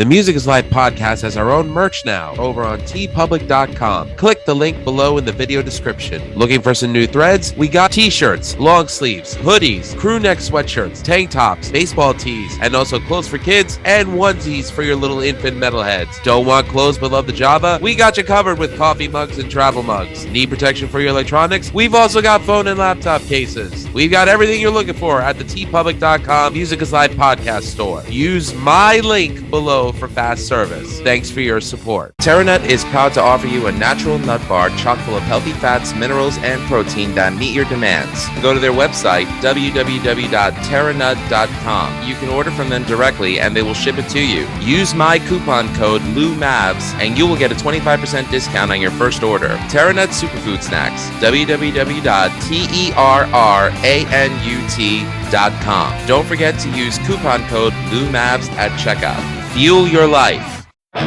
The Music is Life podcast has our own merch now over on tpublic.com. Click the link below in the video description. Looking for some new threads? We got t-shirts, long sleeves, hoodies, crew neck sweatshirts, tank tops, baseball tees, and also clothes for kids and onesies for your little infant metalheads. Don't want clothes but love the Java? We got you covered with coffee mugs and travel mugs. Need protection for your electronics? We've also got phone and laptop cases. We've got everything you're looking for at the tpublic.com Music is Life podcast store. Use my link below for fast service. Thanks for your support. TerraNut is proud to offer you a natural nut bar chock full of healthy fats, minerals, and protein that meet your demands. Go to their website, www.terranut.com. You can order from them directly and they will ship it to you. Use my coupon code LOUMAVS and you will get a 25% discount on your first order. TerraNut Superfood Snacks, www.terranut.com. Don't forget to use coupon code LOUMAVS at checkout. Fuel your life. We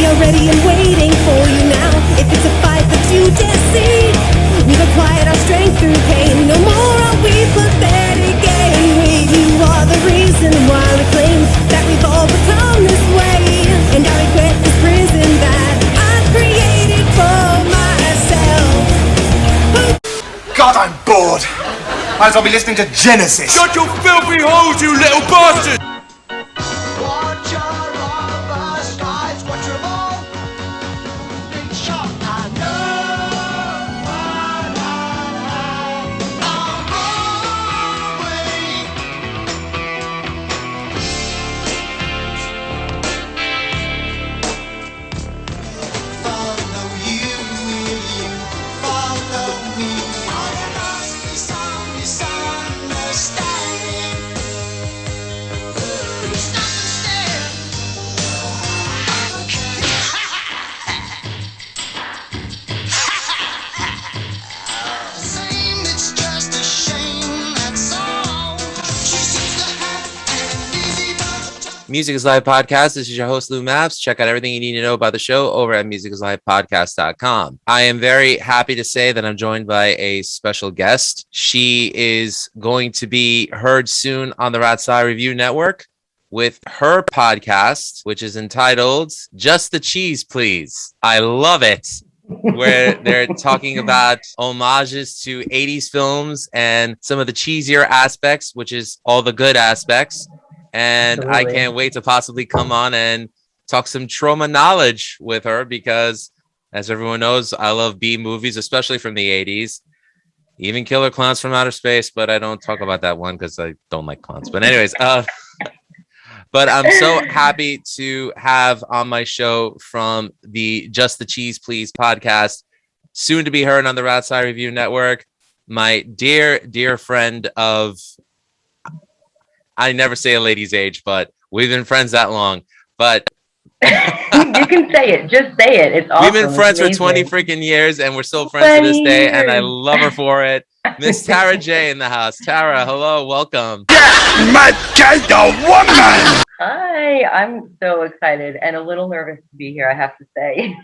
are ready and waiting for you now. If it's a fight that you dare see, we've acquired our strength through pain. No more are we pathetic again. You are the reason why we claim that we've all become this way. And I regret this prison that I've created for myself. God, I'm bored. Might as well be listening to Genesis. Shut your filthy holes, you little bastard! Music is Live podcast. This is your host, Lou Maps. Check out everything you need to know about the show over at musicisLivepodcast.com. I am very happy to say that I'm joined by a special guest. She is going to be heard soon on the Ratsai Review Network with her podcast, which is entitled Just the Cheese, Please. I love it. Where they're talking about homages to 80s films and some of the cheesier aspects, which is all the good aspects. And absolutely. I can't wait to possibly come on and talk some trauma knowledge with her because, as everyone knows, I love B movies, especially from the 80s. Even Killer Clowns from Outer Space, but I don't talk about that one because I don't like clowns. But anyways, but I'm so happy to have on my show from the Just the Cheese Please podcast, soon to be heard on the Ratsai Review Network, my dear, dear friend of... I never say a lady's age, but we've been friends that long. But you can say it. Just say it. It's awesome. We've been friends for 20 freaking years, and we're still friends to this day, and I love her for it. Miss Tara J in the house. Tara, hello, welcome. My kind of woman! Hi, I'm so excited and a little nervous to be here, I have to say.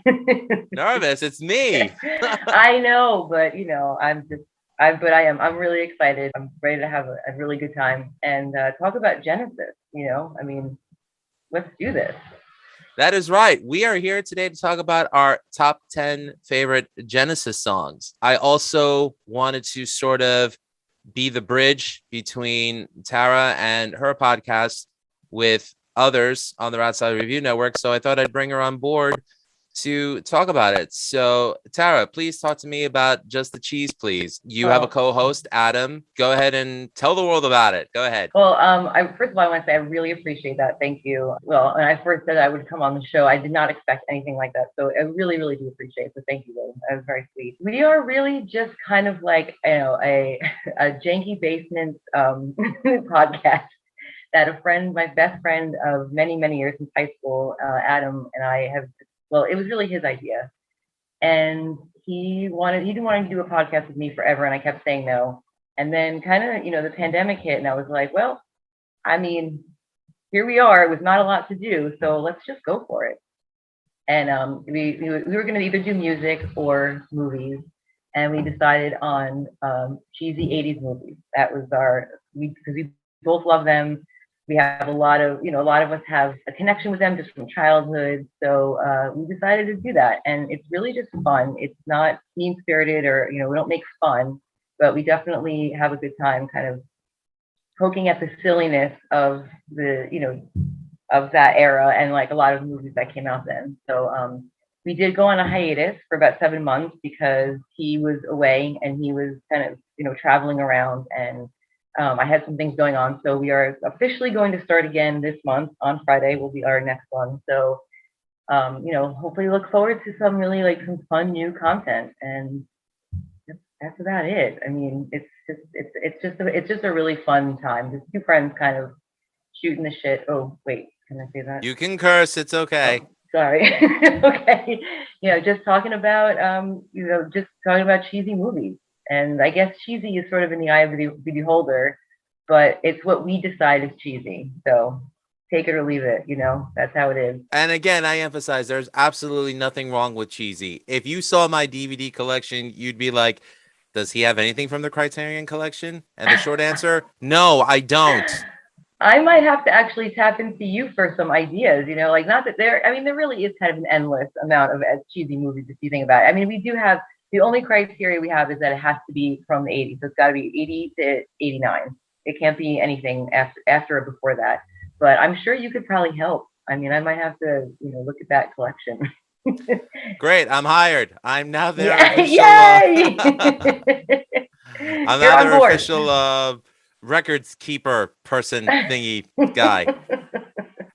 Nervous? It's me. I know, but I'm really excited. I'm ready to have a really good time and talk about Genesis. Let's do this. That is right. We are here today to talk about our top 10 favorite Genesis songs. I also wanted to sort of be the bridge between Tara and her podcast with others on the Ratsai Review Network. So I thought I'd bring her on board to talk about it. So Tara, please talk to me about Just the Cheese, please. You have a co-host, Adam. Go ahead and tell the world about it. Go ahead. Well, first of all, I want to say I really appreciate that. Thank you. Well, when I first said I would come on the show, I did not expect anything like that. So I really, really do appreciate it. So thank you, Lou. That was very sweet. We are really just kind of like, a janky basement podcast that a friend, my best friend of many, many years since high school, Adam, and I have. Well, it was really his idea. And he didn't want to do a podcast with me forever. And I kept saying no. And then kind of, the pandemic hit and I was like, well, here we are. It was not a lot to do. So let's just go for it. And we were going to either do music or movies. and we decided on cheesy 80s movies. That was because we both love them. We have a lot of us have a connection with them just from childhood. So we decided to do that. And it's really just fun. It's not mean spirited or, we don't make fun, but we definitely have a good time kind of poking at the silliness of of that era and like a lot of movies that came out then. So we did go on a hiatus for about 7 months because he was away and he was kind of, traveling around, and I had some things going on. So we are officially going to start again this month. On Friday will be our next one. So, hopefully look forward to some really like some fun new content. And that's about it. I mean, it's just a really fun time. Just two friends kind of shooting the shit. Oh, wait, can I say that? You can curse. It's okay. Oh, sorry. Okay. Just talking about, just talking about cheesy movies. And I guess cheesy is sort of in the eye of the beholder, but it's what we decide is cheesy. So take it or leave it, that's how it is. And again, I emphasize there's absolutely nothing wrong with cheesy. If you saw my DVD collection, you'd be like, does he have anything from the Criterion collection? And the short answer, no, I don't. I might have to actually tap into you for some ideas, like not that there really is kind of an endless amount of cheesy movies if you think about it. I mean, we do have, the only criteria we have is that it has to be from the 80s. So it's got to be 80 to 89. It can't be anything after or before that. But I'm sure you could probably help. I mean, I might have to, look at that collection. Great. I'm hired. I'm now their Yay! I'm now their official records keeper person thingy guy.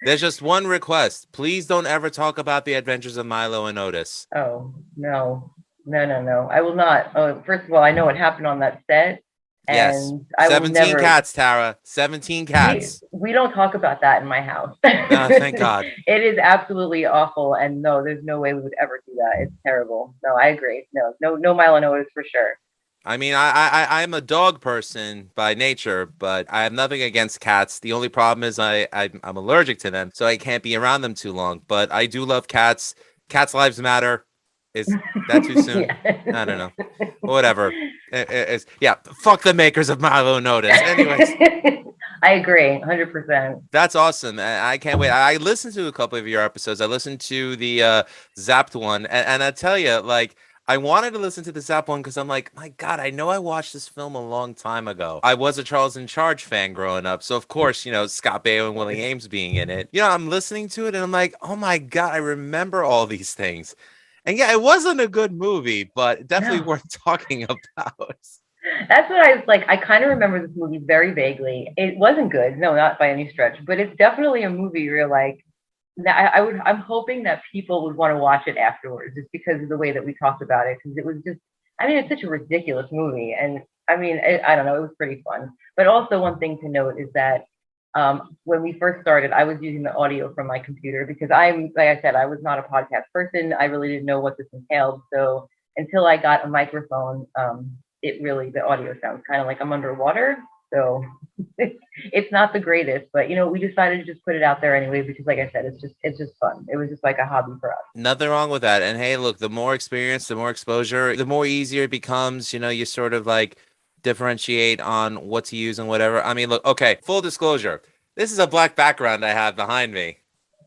There's just one request. Please don't ever talk about the adventures of Milo and Otis. Oh, no. No. I will not. First of all, I know what happened on that set. And yes. I 17 will never... cats, Tara. 17 cats. We don't talk about that in my house. No, thank God. It is absolutely awful. And no, there's no way we would ever do that. It's terrible. No, I agree. No Milo and Otis for sure. I mean, I'm a dog person by nature, but I have nothing against cats. The only problem is I'm allergic to them, so I can't be around them too long. But I do love cats. Cats' lives matter. Is that too soon? Yeah. I don't know. Whatever. Yeah. Fuck the makers of Milo and Otis. Anyways. I agree, 100%. That's awesome. I can't wait. I listened to a couple of your episodes. I listened to the Zapped one, and I tell you, like, I wanted to listen to the Zapped one because I'm like, my God, I know I watched this film a long time ago. I was a Charles in Charge fan growing up, so of course, Scott Baio and Willie Ames being in it. I'm listening to it, and I'm like, oh my God, I remember all these things. And yeah, it wasn't a good movie, but definitely worth talking about. That's what I was like. I kind of remember this movie very vaguely. It wasn't good. No, not by any stretch, but it's definitely a movie where you're like, I'm hoping that people would want to watch it afterwards just because of the way that we talked about it. Because it was just, it's such a ridiculous movie. And I don't know, it was pretty fun. But also one thing to note is that when we first started, I was using the audio from my computer because like I said, I was not a podcast person. I really didn't know what this entailed. So until I got a microphone, the audio sounds kind of like I'm underwater. So it's not the greatest, but we decided to just put it out there anyway, because like I said, it's just fun. It was just like a hobby for us. Nothing wrong with that. And hey, look, the more experience, the more exposure, the more easier it becomes, you sort of like differentiate on what to use and whatever. I mean, look, okay, full disclosure. This is a black background I have behind me.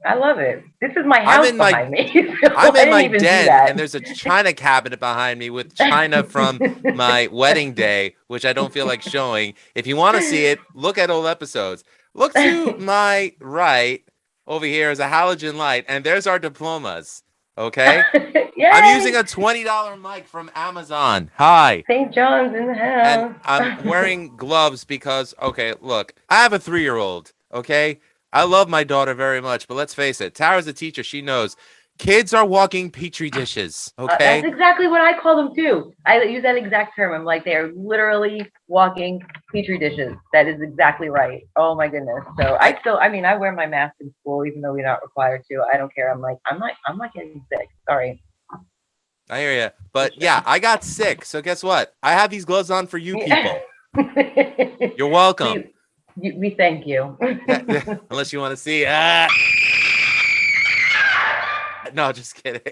I love it. This is my house behind me. So I'm in my den, and there's a china cabinet behind me with china from my wedding day, which I don't feel like showing. If you want to see it, look at old episodes. Look to my right. Over here is a halogen light, and there's our diplomas. Okay? I'm using a $20 mic from Amazon. Hi. St. John's in the house. And I'm wearing gloves because, okay, look, I have a 3-year-old, okay? I love my daughter very much, but let's face it, Tara's a teacher. She knows kids are walking petri dishes, okay? That's exactly what I call them, too. I use that exact term. I'm like, they're literally walking petri dishes. That is exactly right. Oh, my goodness. So I wear my mask in school, even though we're not required to. I don't care. I'm not getting sick. Sorry. I hear you. But yeah, I got sick. So guess what? I have these gloves on for you people. You're welcome. We thank you. Unless you want to see. No, just kidding.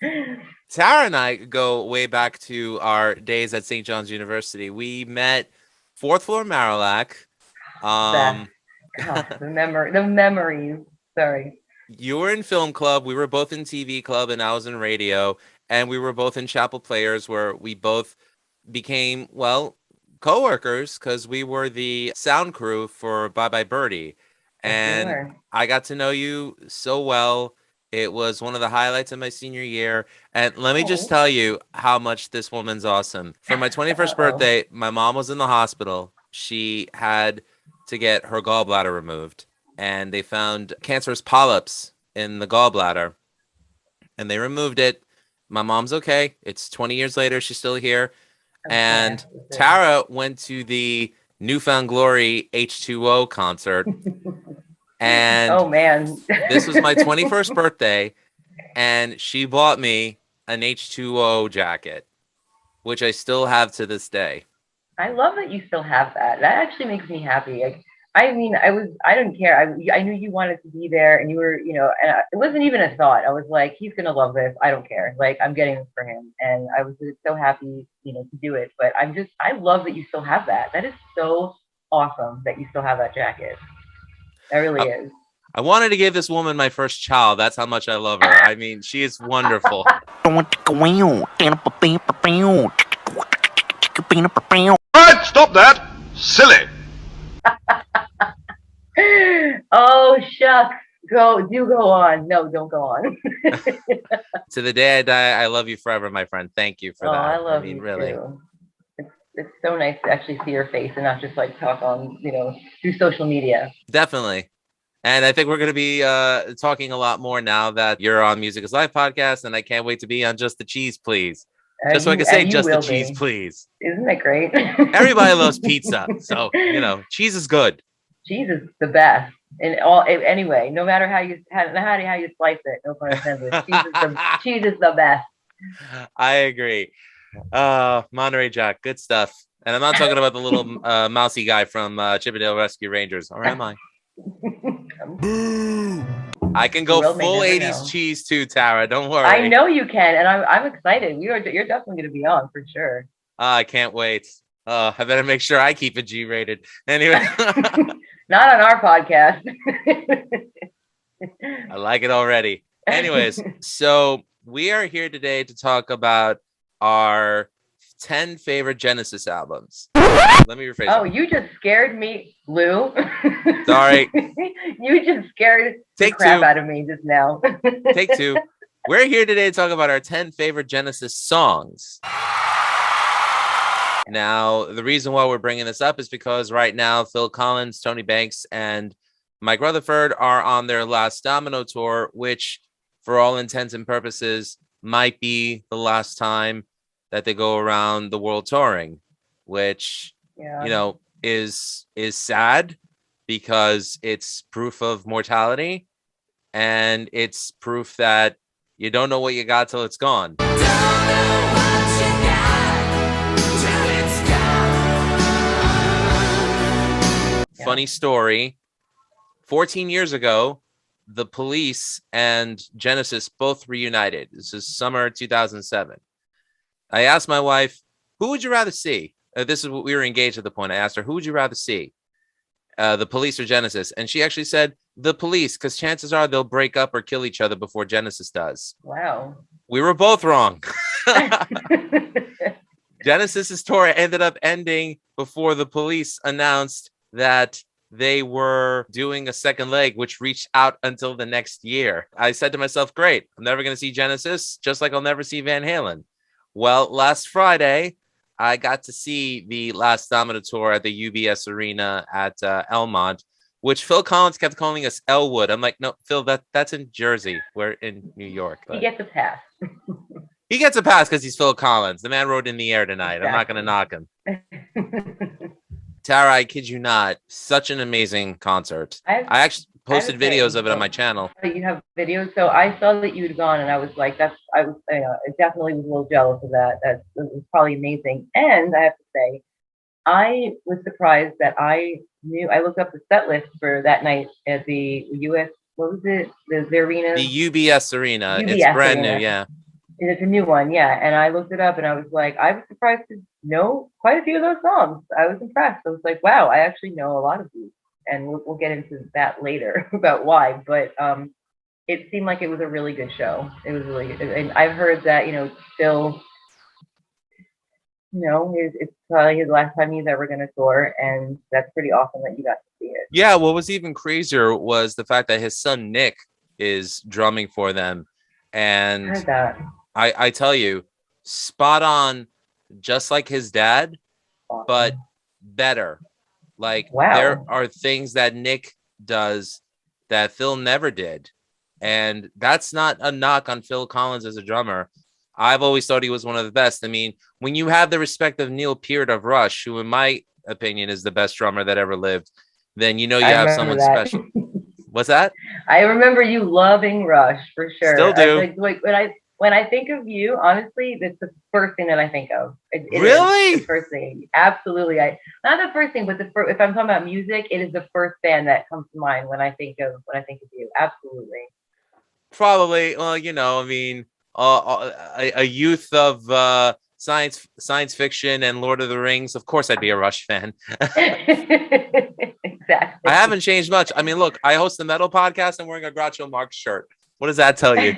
Tara and I go way back to our days at St. John's University. We met fourth floor Marillac. God, the memories. Sorry. You were in film club. We were both in TV club, and I was in radio. And we were both in Chapel Players, where we both became, well, coworkers because we were the sound crew for Bye Bye Birdie. Yes, you And were. I got to know you so well. It was one of the highlights of my senior year. And let me just Oh. tell you how much this woman's awesome. For my 21st birthday, my mom was in the hospital. She had to get her gallbladder removed, and they found cancerous polyps in the gallbladder, and they removed it. My mom's okay. It's 20 years later. She's still here. And Tara went to the Newfound Glory H2O concert. And oh man, this was my 21st birthday, and she bought me an H2O jacket, which I still have to this day. I love that you still have that. That actually makes me happy. Like, I mean, I didn't care. I knew you wanted to be there, and you were, and it wasn't even a thought. I was like, he's gonna love this. I don't care. Like, I'm getting this for him, and I was just so happy, to do it. But I love that you still have that. That is so awesome that you still have that jacket. That really is. I wanted to give this woman my first child. That's how much I love her. I mean, she is wonderful. Right, stop that! Silly! Oh shucks. Go on. No, don't go on. To the day I die, I love you forever, my friend. Thank you for that. I love you really. too. It's so nice to actually see your face and not just like talk on, through social media. Definitely. And I think we're going to be talking a lot more now that you're on Music is Live podcast, and I can't wait to be on Just the Cheese, Please. Just so I can say Just the Cheese, Please. Isn't that great? Everybody loves pizza. So, cheese is good. Cheese is the best. Anyway, no matter how you slice it, no pun intended. Cheese is the best. I agree. Monterey Jack, good stuff. And I'm not talking about the little mousy guy from Chippendale Rescue Rangers, or am I? I can go full 80s cheese too, Tara. Don't worry. I know you can, and I'm excited. You're definitely going to be on for sure. I can't wait. I better make sure I keep it G-rated. Anyway. Not on our podcast. I like it already. Anyways, so we are here today to talk about our 10 favorite Genesis albums. Let me rephrase. Oh, you just scared me, Lou. Sorry. You just scared the crap out of me just now. Take two. We're here today to talk about our 10 favorite Genesis songs. Now, the reason why we're bringing this up is because right now, Phil Collins, Tony Banks, and Mike Rutherford are on their last Domino tour, which, for all intents and purposes, might be the last time that they go around the world touring, which, is sad because it's proof of mortality, and it's proof that you don't know what you got till it's gone. Funny story. 14 years ago, the Police and Genesis both reunited. This is summer 2007. I asked my wife, who would you rather see? This is what we were engaged at the point. I asked her, who would you rather see? The Police or Genesis? And she actually said the Police, because chances are they'll break up or kill each other before Genesis does. Wow. We were both wrong. Genesis's tour ended up ending before the Police announced that they were doing a second leg, which reached out until the next year. I said to myself, great, I'm never going to see Genesis, just like I'll never see Van Halen. Well, last Friday, I got to see the last Domino tour at the UBS Arena at Elmont, which Phil Collins kept calling us Elwood. I'm like, no, Phil, that's in Jersey. We're in New York. He gets a pass. He gets a pass because he's Phil Collins. The man rode in the air tonight. Exactly. I'm not going to knock him. Tara, I kid you not, such an amazing concert. I actually posted videos of it on my channel. You have videos? So I saw that you'd gone, and I was like, I definitely was a little jealous of that. That was probably amazing. And I have to say, I was surprised that I looked up the set list for that night at the US, what was it? The arena? The UBS Arena. It's brand new, yeah. It's a new one, yeah. And I looked it up and I was like, I was surprised to know quite a few of those songs. I was impressed. I was like, wow, I actually know a lot of these. And we'll get into that later about why. But it seemed like it was a really good show. It was really good. And I've heard that, Phil, it's probably his last time he's ever going to tour. And that's pretty awesome that you got to see it. Yeah, what was even crazier was the fact that his son Nick is drumming for them. I And heard that. I tell you, spot on, just like his dad, Awesome. but better. Like, Wow. there are things that Nick does that Phil never did. And that's not a knock on Phil Collins as a drummer. I've always thought he was one of the best. I mean, when you have the respect of Neil Peart of Rush, who in my opinion is the best drummer that ever lived, then you have someone special. What's that? I remember you loving Rush for sure. Still do. Like when I think of you, honestly, that's the first thing that I think of. It Really? is the first thing. Absolutely. Not the first thing, but if I'm talking about music, it is the first band that comes to mind when I think of you. Absolutely. Probably. Well, I mean, a youth of science fiction and Lord of the Rings. Of course, I'd be a Rush fan. Exactly. I haven't changed much. I mean, look, I host the metal podcast and wearing a Groucho Marx shirt. What does that tell you?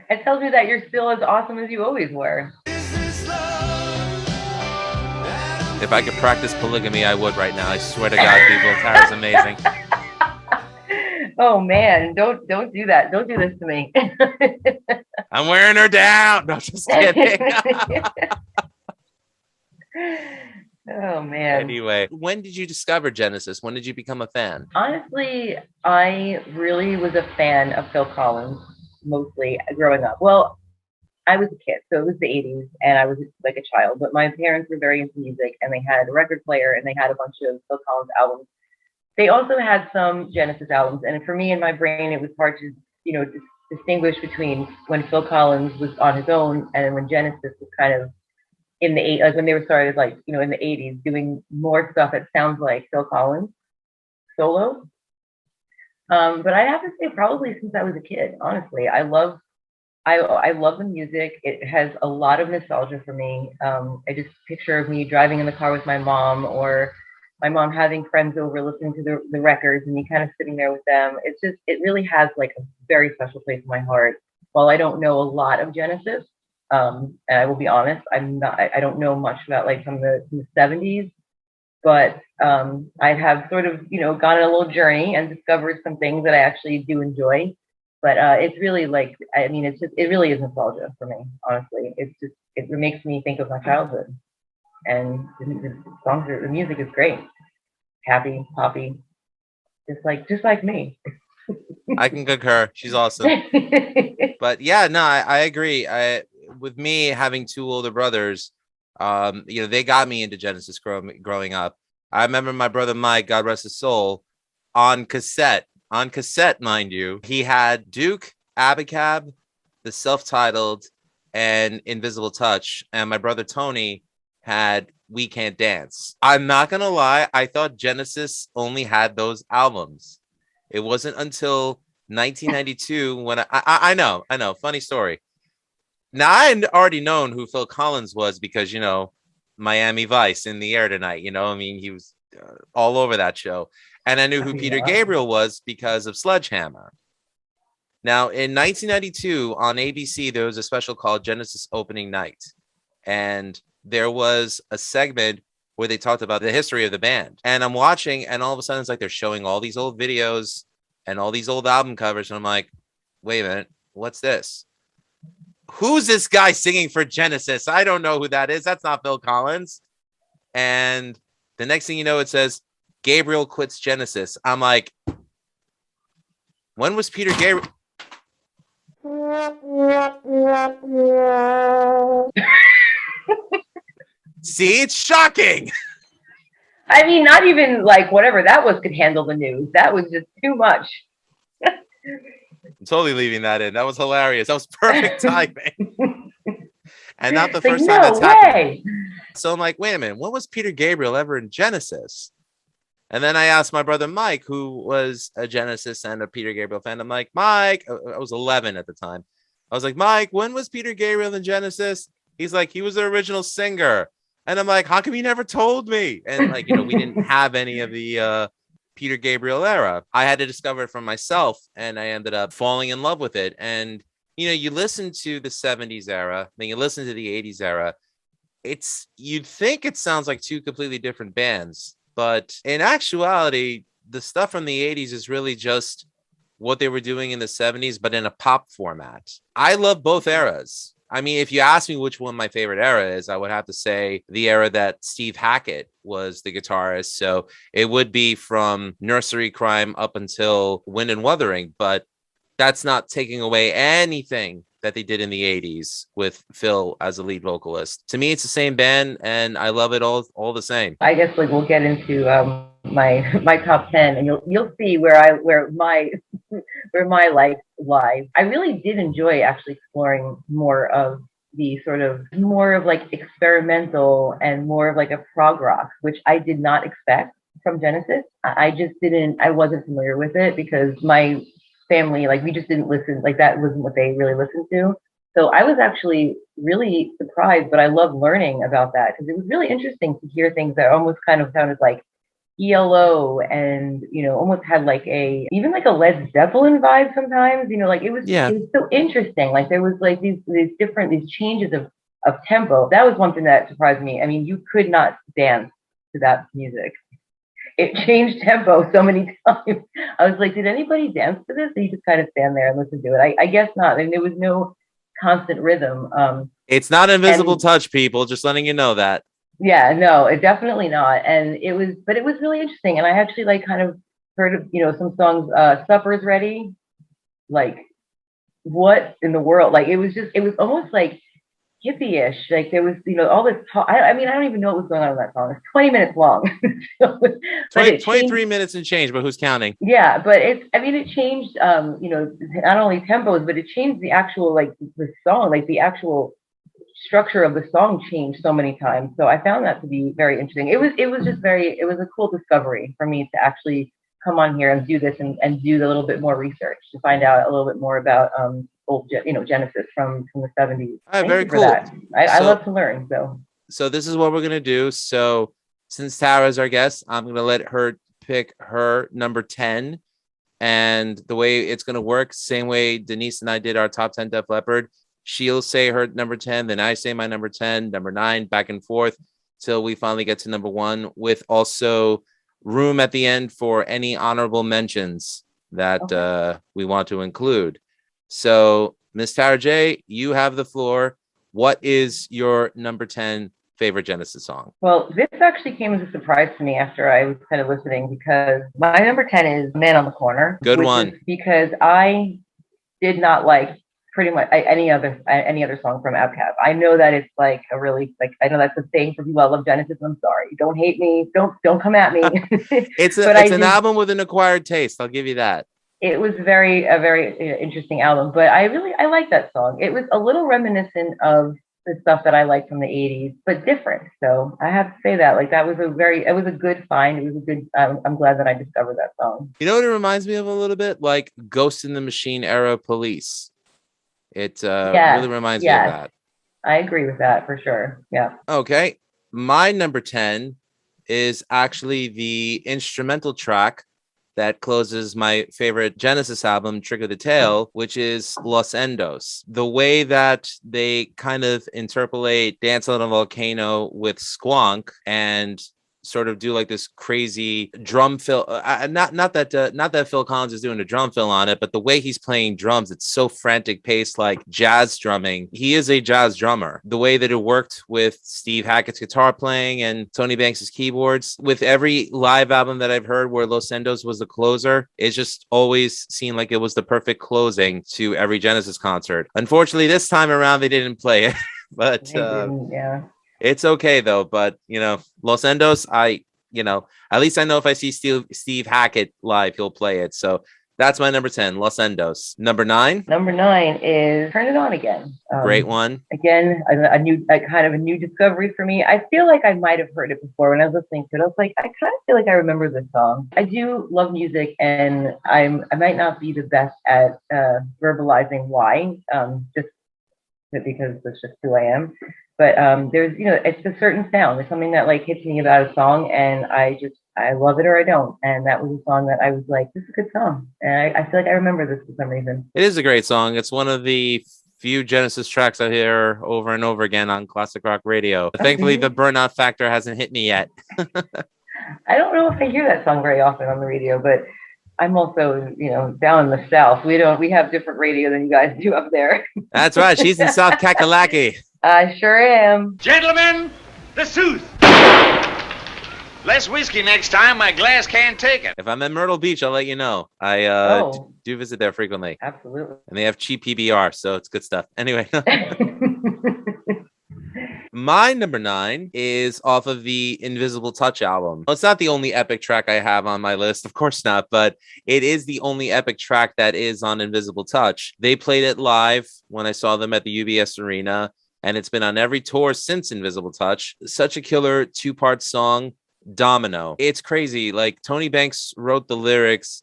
It tells me that you're still as awesome as you always were. If I could practice polygamy, I would right now. I swear to God, people, Tara's amazing. Oh man, don't do that. Don't do this to me. I'm wearing her down. No, just kidding. Oh man. Anyway, when did you discover Genesis? When did you become a fan? Honestly, I really was a fan of Phil Collins mostly growing up. Well, I was a kid, so it was the 80s, and I was like a child. But my parents were very into music, and they had a record player, and they had a bunch of Phil Collins albums. They also had some Genesis albums, and for me in my brain, it was hard to, distinguish between when Phil Collins was on his own and when Genesis was kind of in the like when they were started, like, in the 80s, doing more stuff that sounds like Phil Collins solo. But I have to say, probably since I was a kid, honestly, I love the music. It has a lot of nostalgia for me. I just picture me driving in the car with my mom, or my mom having friends over listening to the records, and me kind of sitting there with them. It really has like a very special place in my heart. While I don't know a lot of Genesis, and I will be honest, I don't know much about like from the 70s, but I have sort of, gone on a little journey and discovered some things that I actually do enjoy. But it's really like, it really is nostalgia for me, honestly. It makes me think of my childhood. And the music is great. Happy, poppy, just like me. I can concur. She's awesome. But yeah, no, I agree. With me having two older brothers, they got me into Genesis growing up. I remember my brother Mike, God rest his soul, on cassette, mind you, he had Duke, Abacab, the self-titled, and Invisible Touch, and my brother Tony had We Can't Dance. I'm not gonna lie, I thought Genesis only had those albums. It wasn't until 1992 when I know, funny story. Now, I had already known who Phil Collins was because, Miami Vice, In the Air Tonight, he was all over that show. And I knew who Peter Gabriel was because of Sledgehammer. Now, in 1992 on ABC, there was a special called Genesis Opening Night. And there was a segment where they talked about the history of the band. And I'm watching, and all of a sudden it's like they're showing all these old videos and all these old album covers. And I'm like, wait a minute, what's this? Who's this guy singing for Genesis? I don't know who that is. That's not Phil Collins. And the next thing you know, it says, Gabriel quits Genesis. I'm like, when was Peter Gabriel? See, it's shocking. I mean, not even like whatever that was could handle the news. That was just too much. I'm totally leaving that in. That was hilarious. That was perfect timing. And not the It's like, first time no that's way. happened. So I'm like, wait a minute, when was Peter Gabriel ever in Genesis? And then I asked my brother Mike, who was a Genesis and a Peter Gabriel fan. I'm like, Mike, I was 11 at the time. I was like, Mike, when was Peter Gabriel in Genesis? He's like, he was the original singer. And I'm like, how come you never told me? And like, we didn't have any of the Peter Gabriel era. I had to discover it for myself, and I ended up falling in love with it. And you listen to the 70s era, then you listen to the 80s era. You'd think it sounds like two completely different bands, but in actuality, the stuff from the 80s is really just what they were doing in the 70s, but in a pop format. I love both eras. I mean, if you ask me which one my favorite era is, I would have to say the era that Steve Hackett was the guitarist. So it would be from Nursery Crime up until Wind and Wuthering, but that's not taking away anything that they did in the 80s with Phil as a lead vocalist. To me, it's the same band, and I love it all the same. I guess like we'll get into my top 10, and you'll see where my like lies. I really did enjoy actually exploring more of the sort of more of like experimental and more of like a prog rock, which I did not expect from Genesis. I wasn't familiar with it because my family, like, we just didn't listen, like that wasn't what they really listened to. So I was actually really surprised, but I love learning about that because it was really interesting to hear things that almost kind of sounded like ELO and, almost had like even like a Led Zeppelin vibe sometimes, like it was so interesting. Like there was like these changes of tempo. That was one thing that surprised me. I mean, you could not dance to that music. It changed tempo so many times. I was like, did anybody dance to this? Or you just kind of stand there and listen to it? I guess not. I mean, there was no constant rhythm. It's not invisible touch, people. Just letting you know that. Yeah, no, it definitely not. And it was really interesting. And I actually like kind of heard of, some songs, Supper's Ready. Like, what in the world? Like, it was almost like hippie-ish. Like there was, all this talk. I mean, I don't even know what was going on in that song. It's 20 minutes long. 23 minutes and change, but who's counting? Yeah, but it changed, not only tempos, but it changed the actual, like the song, like the actual structure of the song changed so many times. So I found that to be very interesting. It was a cool discovery for me to actually come on here and do this and do a little bit more research to find out a little bit more about, old, Genesis from the 70s. Very cool. I love to learn. So this is what we're going to do. So since Tara's our guest, I'm going to let her pick her number 10. And the way it's going to work, same way Denise and I did our top 10 Def Leppard. She'll say her number 10, then I say my number 10, number 9, back and forth till we finally get to number 1, with also room at the end for any honorable mentions that we want to include. So, Miss Tara J., you have the floor. What is your number 10 favorite Genesis song? Well, this actually came as a surprise to me after I was kind of listening, because my number 10 is Man on the Corner. Good one. Because I did not like pretty much any other song from Outkast. I know that it's like a really, like, I know that's a thing for people that love Genesis. I'm sorry. Don't hate me. Don't come at me. It's an album with an acquired taste. I'll give you that. It was a very interesting album, but I like that song. It was a little reminiscent of the stuff that I liked from the 80s, but different. So I have to say that, like, it was a good find. It was a good, I'm glad that I discovered that song. You know what it reminds me of a little bit? Like Ghost in the Machine era Police. It really reminds me of that. I agree with that for sure. Yeah. Okay. My number 10 is actually the instrumental track that closes my favorite Genesis album, Trick of the Tail, which is Los Endos. The way that they kind of interpolate Dance on a Volcano with Squonk and sort of do like this crazy drum fill. Not that Phil Collins is doing a drum fill on it, but the way he's playing drums, it's so frantic paced, like jazz drumming. He is a jazz drummer. The way that it worked with Steve Hackett's guitar playing and Tony Banks's keyboards, with every live album that I've heard where Los Endos was the closer, it just always seemed like it was the perfect closing to every Genesis concert. Unfortunately, this time around they didn't play it, but yeah. It's okay though, but Los Endos, at least I know if I see Steve Hackett live, he'll play it. So That's my number 10, Los Endos. Number 9. Number 9 is Turn It On Again. Great one. Again, a new discovery for me. I feel like I might have heard it before when I was listening to it. I was like, I kind of feel like I remember this song. I do love music, and I might not be the best at verbalizing why, just because that's just who I am. But there's, it's a certain sound. There's something that like hits me about a song, and I love it or I don't. And that was a song that I was like, this is a good song. And I feel like I remember this for some reason. It is a great song. It's one of the few Genesis tracks I hear over and over again on classic rock radio. Thankfully, the burnout factor hasn't hit me yet. I don't know if I hear that song very often on the radio, but I'm also, down in the South. We have different radio than you guys do up there. That's right. She's in South Kakalaki. I sure am. Gentlemen, the sooth. Less whiskey next time. My glass can't take it. If I'm at Myrtle Beach, I'll let you know. I do visit there frequently. Absolutely. And they have cheap PBR, so it's good stuff. Anyway. My number 9 is off of the Invisible Touch album. It's not the only epic track I have on my list, of course not, but it is the only epic track that is on Invisible Touch. They played it live when I saw them at the UBS Arena, and it's been on every tour since Invisible Touch. Such a killer 2-part song. Domino. It's crazy. Like Tony Banks wrote the lyrics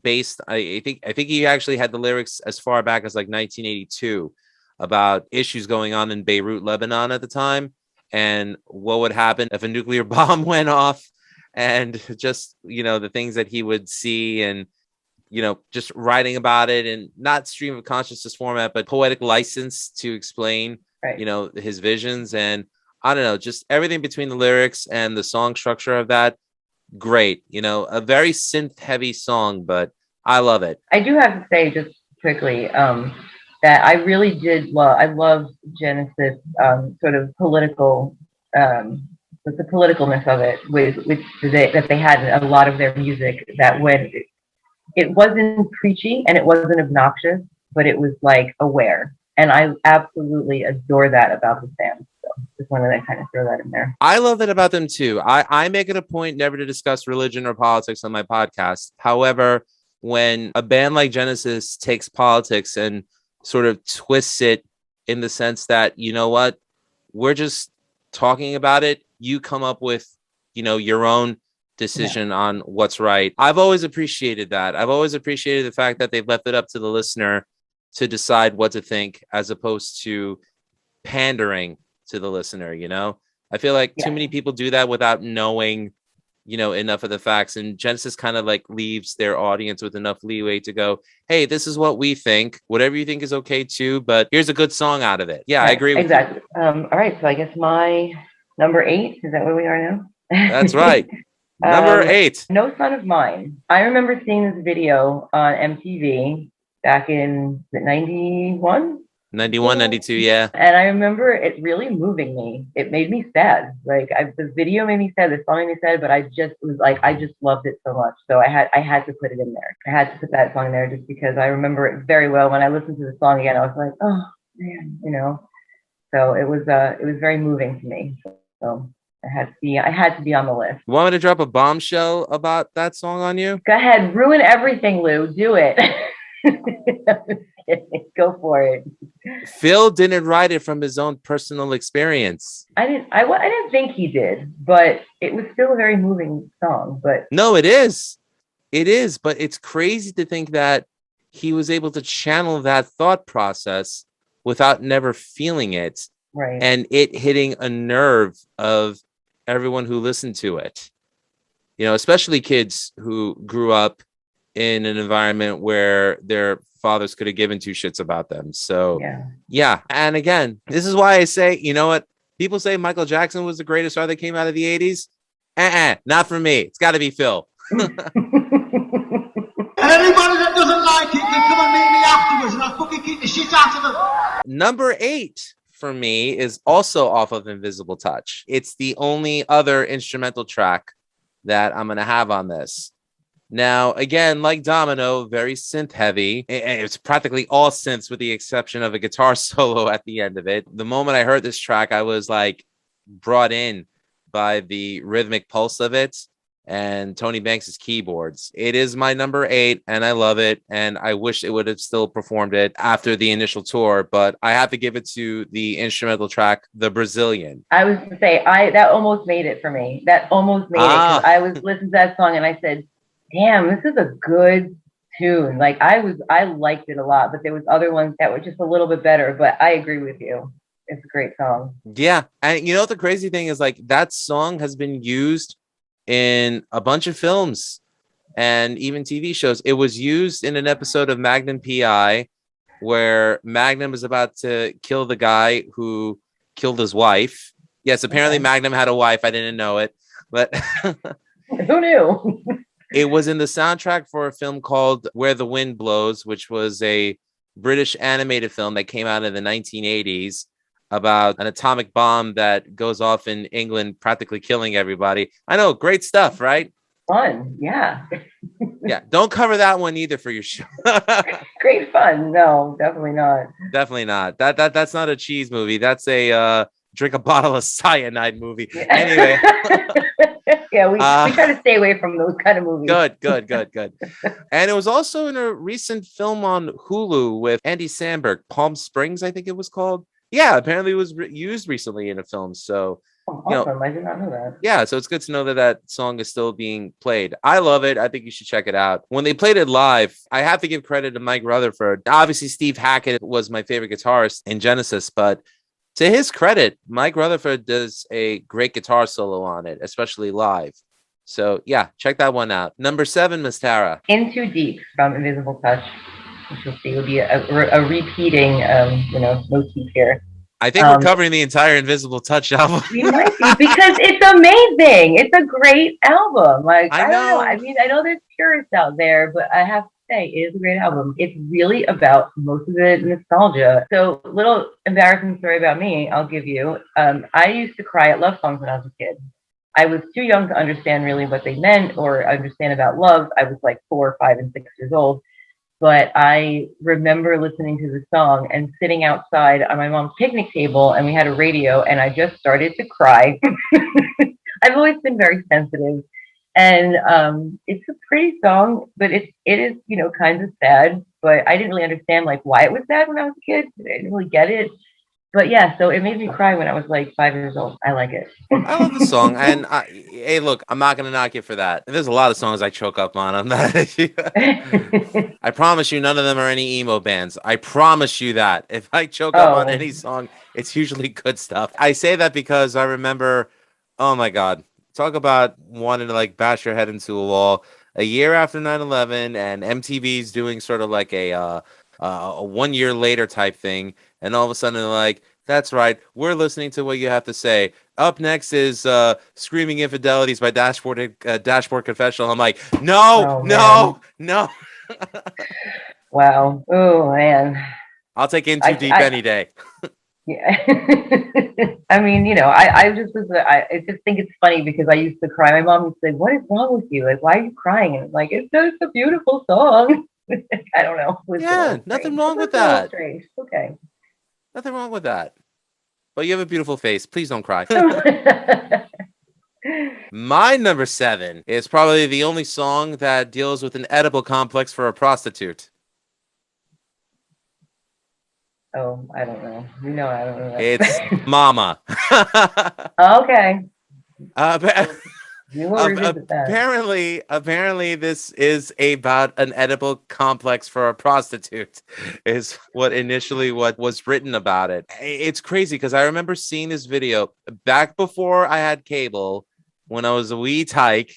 based, I think he actually had the lyrics as far back as like 1982 about issues going on in Beirut, Lebanon at the time, and what would happen if a nuclear bomb went off, and just, the things that he would see, and just writing about it, and not stream of consciousness format, but poetic license to explain, right, his visions. And I don't know, just everything between the lyrics and the song structure of that. Great. A very synth heavy song, but I love it. I do have to say just quickly that I really did I love Genesis sort of political, with the politicalness of it, that they had in a lot of their music, that when it wasn't preachy and it wasn't obnoxious, but it was like aware. And I absolutely adore that about the band. So just wanted to kind of throw that in there. I love that about them too. I make it a point never to discuss religion or politics on my podcast. However, when a band like Genesis takes politics and sort of twists it in the sense that, we're just talking about it, you come up with, your own decision on what's right. I've always appreciated that. I've always appreciated the fact that they've left it up to the listener to decide what to think, as opposed to pandering to the listener. I feel like too many people do that without knowing, enough of the facts, and Genesis kind of like leaves their audience with enough leeway to go, hey, this is what we think. Whatever you think is okay too, but here's a good song out of it. Yeah, right. I agree with you. All right. So I guess my number 8, is that where we are now? That's right. Number 8. No Son of Mine. I remember seeing this video on MTV back in 91, 92, yeah. And I remember it really moving me. It made me sad. Like the video made me sad, the song made me sad, but I just loved it so much. So I had to put it in there. I had to put that song in there just because I remember it very well. When I listened to the song again, I was like, oh man, So it was very moving to me. So I had to be on the list. You want me to drop a bombshell about that song on you? Go ahead, ruin everything, Lou. Do it. Go for it. Phil didn't write it from his own personal experience. I didn't think he did, but it was still a very moving song. But no, it is, but it's crazy to think that he was able to channel that thought process without never feeling it, right? And it hitting a nerve of everyone who listened to it. Especially kids who grew up in an environment where their fathers could have given 2 shits about them. So yeah. And again, this is why I say, what? People say Michael Jackson was the greatest star that came out of the 80s. Not for me. It's got to be Phil. And anybody that doesn't like it can come and meet me afterwards, and I'll fucking kick the shit out of them. Number 8 for me is also off of Invisible Touch. It's the only other instrumental track that I'm going to have on this. Now, again, like Domino, very synth heavy. It's practically all synths with the exception of a guitar solo at the end of it. The moment I heard this track, I was like brought in by the rhythmic pulse of it. and Tony Banks's keyboards. It is my number 8, and I love it. And I wish it would have still performed it after the initial tour, but I have to give it to the instrumental track, The Brazilian. I was to say, that almost made it for me. That almost made it. 'Cause I was listening to that song and I said, damn, this is a good tune. Like I liked it a lot, but there was other ones that were just a little bit better, but I agree with you. It's a great song. Yeah. And you know, the crazy thing is like that song has been used in a bunch of films and even TV shows. It was used in an episode of Magnum PI where Magnum is about to kill the guy who killed his wife. Yes, apparently Magnum had a wife. I didn't know it, but who knew? It was in the soundtrack for a film called Where the Wind Blows, which was a British animated film that came out in the 1980s about an atomic bomb that goes off in England, practically killing everybody. I know, great stuff, right? Fun, yeah. Yeah, don't cover that one either for your show. Great fun. No, definitely not. Definitely not. That's not a cheese movie. That's a drink a bottle of cyanide movie. Yeah. Anyway. Yeah, we try to stay away from those kind of movies. Good. And it was also in a recent film on Hulu with Andy Samberg, Palm Springs, I think it was called. Yeah, apparently it was used recently in a film. So, awesome. I did not know that. Yeah, so it's good to know that that song is still being played. I love it. I think you should check it out. When they played it live, I have to give credit to Mike Rutherford. Obviously, Steve Hackett was my favorite guitarist in Genesis, but to his credit, Mike Rutherford does a great guitar solo on it, especially live. So, yeah, check that one out. Number 7, Miss Tara. In Too Deep from Invisible Touch, which you'll see will be a repeating, motif here. I think we're covering the entire Invisible Touch album. We might be, because it's amazing. It's a great album. Like I don't know. I mean, I know there's purists out there, but I have to say it is a great album. It's really about most of it nostalgia. So, little embarrassing story about me, I'll give you. I used to cry at love songs when I was a kid. I was too young to understand really what they meant or understand about love. I was like 4, 5, and 6 years old. But I remember listening to the song and sitting outside on my mom's picnic table, and we had a radio, and I just started to cry. I've always been very sensitive, and it's a pretty song, but it is kind of sad. But I didn't really understand like why it was sad when I was a kid. I didn't really get it. But yeah, so it made me cry when I was like 5 years old. I like it. I love the song. And hey, look, I'm not going to knock you for that. There's a lot of songs I choke up on. I'm not. I promise you, none of them are any emo bands. I promise you that. If I choke up on any song, it's usually good stuff. I say that because I remember, oh my God, talk about wanting to like bash your head into a wall. A year after 9/11, and MTV's doing sort of like a 1 year later type thing. And all of a sudden, they're like, that's right, we're listening to what you have to say. Up next is Screaming Infidelities by Dashboard Confessional. I'm like, no. Wow. Oh, man. I'll take In Too Deep any day. Yeah. I mean, I just think it's funny because I used to cry. My mom would say, what is wrong with you? Like, why are you crying? And I'm like, it's just a beautiful song. I don't know. Yeah, nothing wrong with that. Strange. Okay. Nothing wrong with that. But you have a beautiful face. Please don't cry. My number 7 is probably the only song that deals with an edible complex for a prostitute. Oh, I don't know. I don't know. It's Mama. Okay. Apparently, this is about an edible complex for a prostitute, is what was written about it. It's crazy because I remember seeing this video back before I had cable, when I was a wee tyke,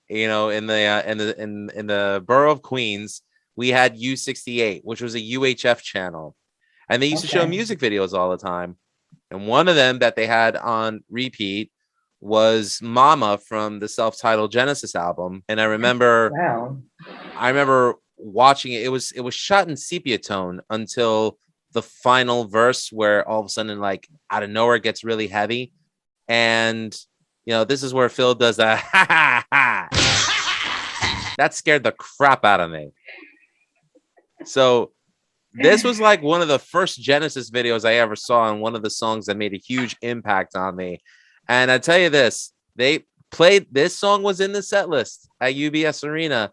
in the borough of Queens. We had U68, which was a UHF channel, and they used to show music videos all the time. And one of them that they had on repeat was Mama from the self-titled Genesis album. And I remember watching it. It was shot in sepia tone until the final verse, where all of a sudden, like out of nowhere, it gets really heavy. And this is where Phil does that. That scared the crap out of me. So this was like one of the first Genesis videos I ever saw, and one of the songs that made a huge impact on me. And I tell you this, they played this song was in the set list at UBS Arena,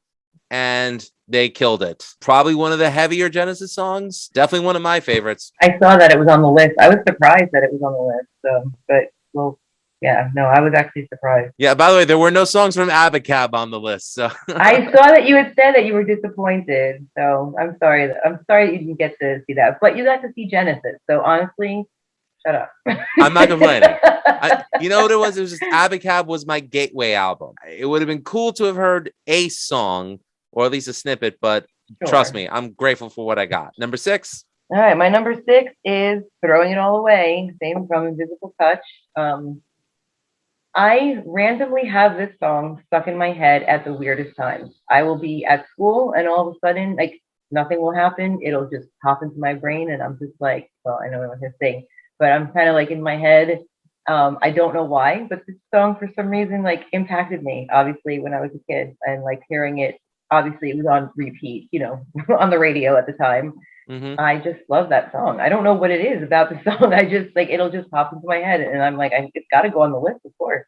and they killed it. Probably one of the heavier Genesis songs. Definitely one of my favorites. I saw that it was on the list. I was surprised that it was on the list. So, but well, yeah, no, I was actually surprised. Yeah. By the way, there were no songs from Abacab on the list. So I saw that you had said that you were disappointed. So I'm sorry. I'm sorry that you didn't get to see that, but you got to see Genesis. So honestly, shut up. I'm not complaining. You know what it was? It was just Abacab was my gateway album. It would have been cool to have heard a song or at least a snippet, but trust me, I'm grateful for what I got. Number 6. All right, my number 6 is Throwing It All Away, same from Invisible Touch. I randomly have this song stuck in my head at the weirdest times. I will be at school and all of a sudden, like, nothing will happen. It'll just pop into my brain and I'm just like, well, I know I'm going to sing, but I'm kind of like in my head. I don't know why, but this song for some reason like impacted me, obviously, when I was a kid, and like hearing it, obviously it was on repeat, you know, on the radio at the time. Mm-hmm. I just love that song. I don't know what it is about the song. I just like, it'll just pop into my head and I'm like, it's got to go on the list, of course.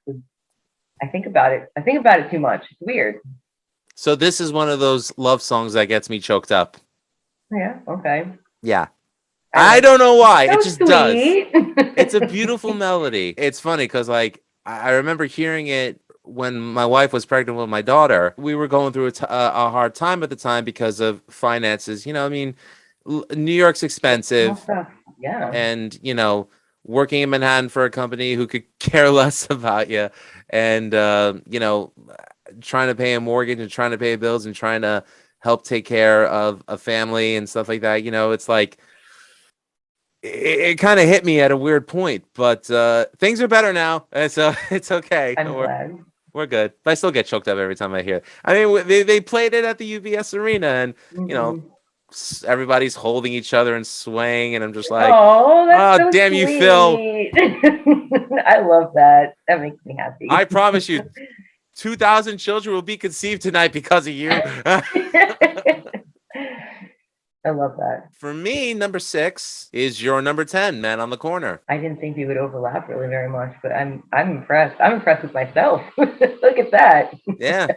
I think about it. I think about it too much. It's weird. So this is one of those love songs that gets me choked up. Yeah. Okay. Yeah. I don't know why. So it just sweet. does. It's a beautiful melody. It's funny because like I remember hearing it when my wife was pregnant with my daughter. We were going through a hard time at the time because of finances. You know, I mean, New York's expensive. Yeah. And, you know, working in Manhattan for a company who could care less about you and, you know, trying to pay a mortgage and trying to pay bills and trying to help take care of a family and stuff like that. You know, it's like, it kind of hit me at a weird point, but things are better now. So it's okay. I'm glad. We're good. But I still get choked up every time I hear it. I mean, they played it at the UBS Arena and, you know, everybody's holding each other and swaying. And I'm just like, oh, so damn sweet. you, Phil. I love that. That makes me happy. I promise you, 2,000 children will be conceived tonight because of you. I love that. For me, number 6 is your number 10, Man on the Corner. I didn't think we would overlap really very much, but I'm impressed. I'm impressed with myself. Look at that. Yeah.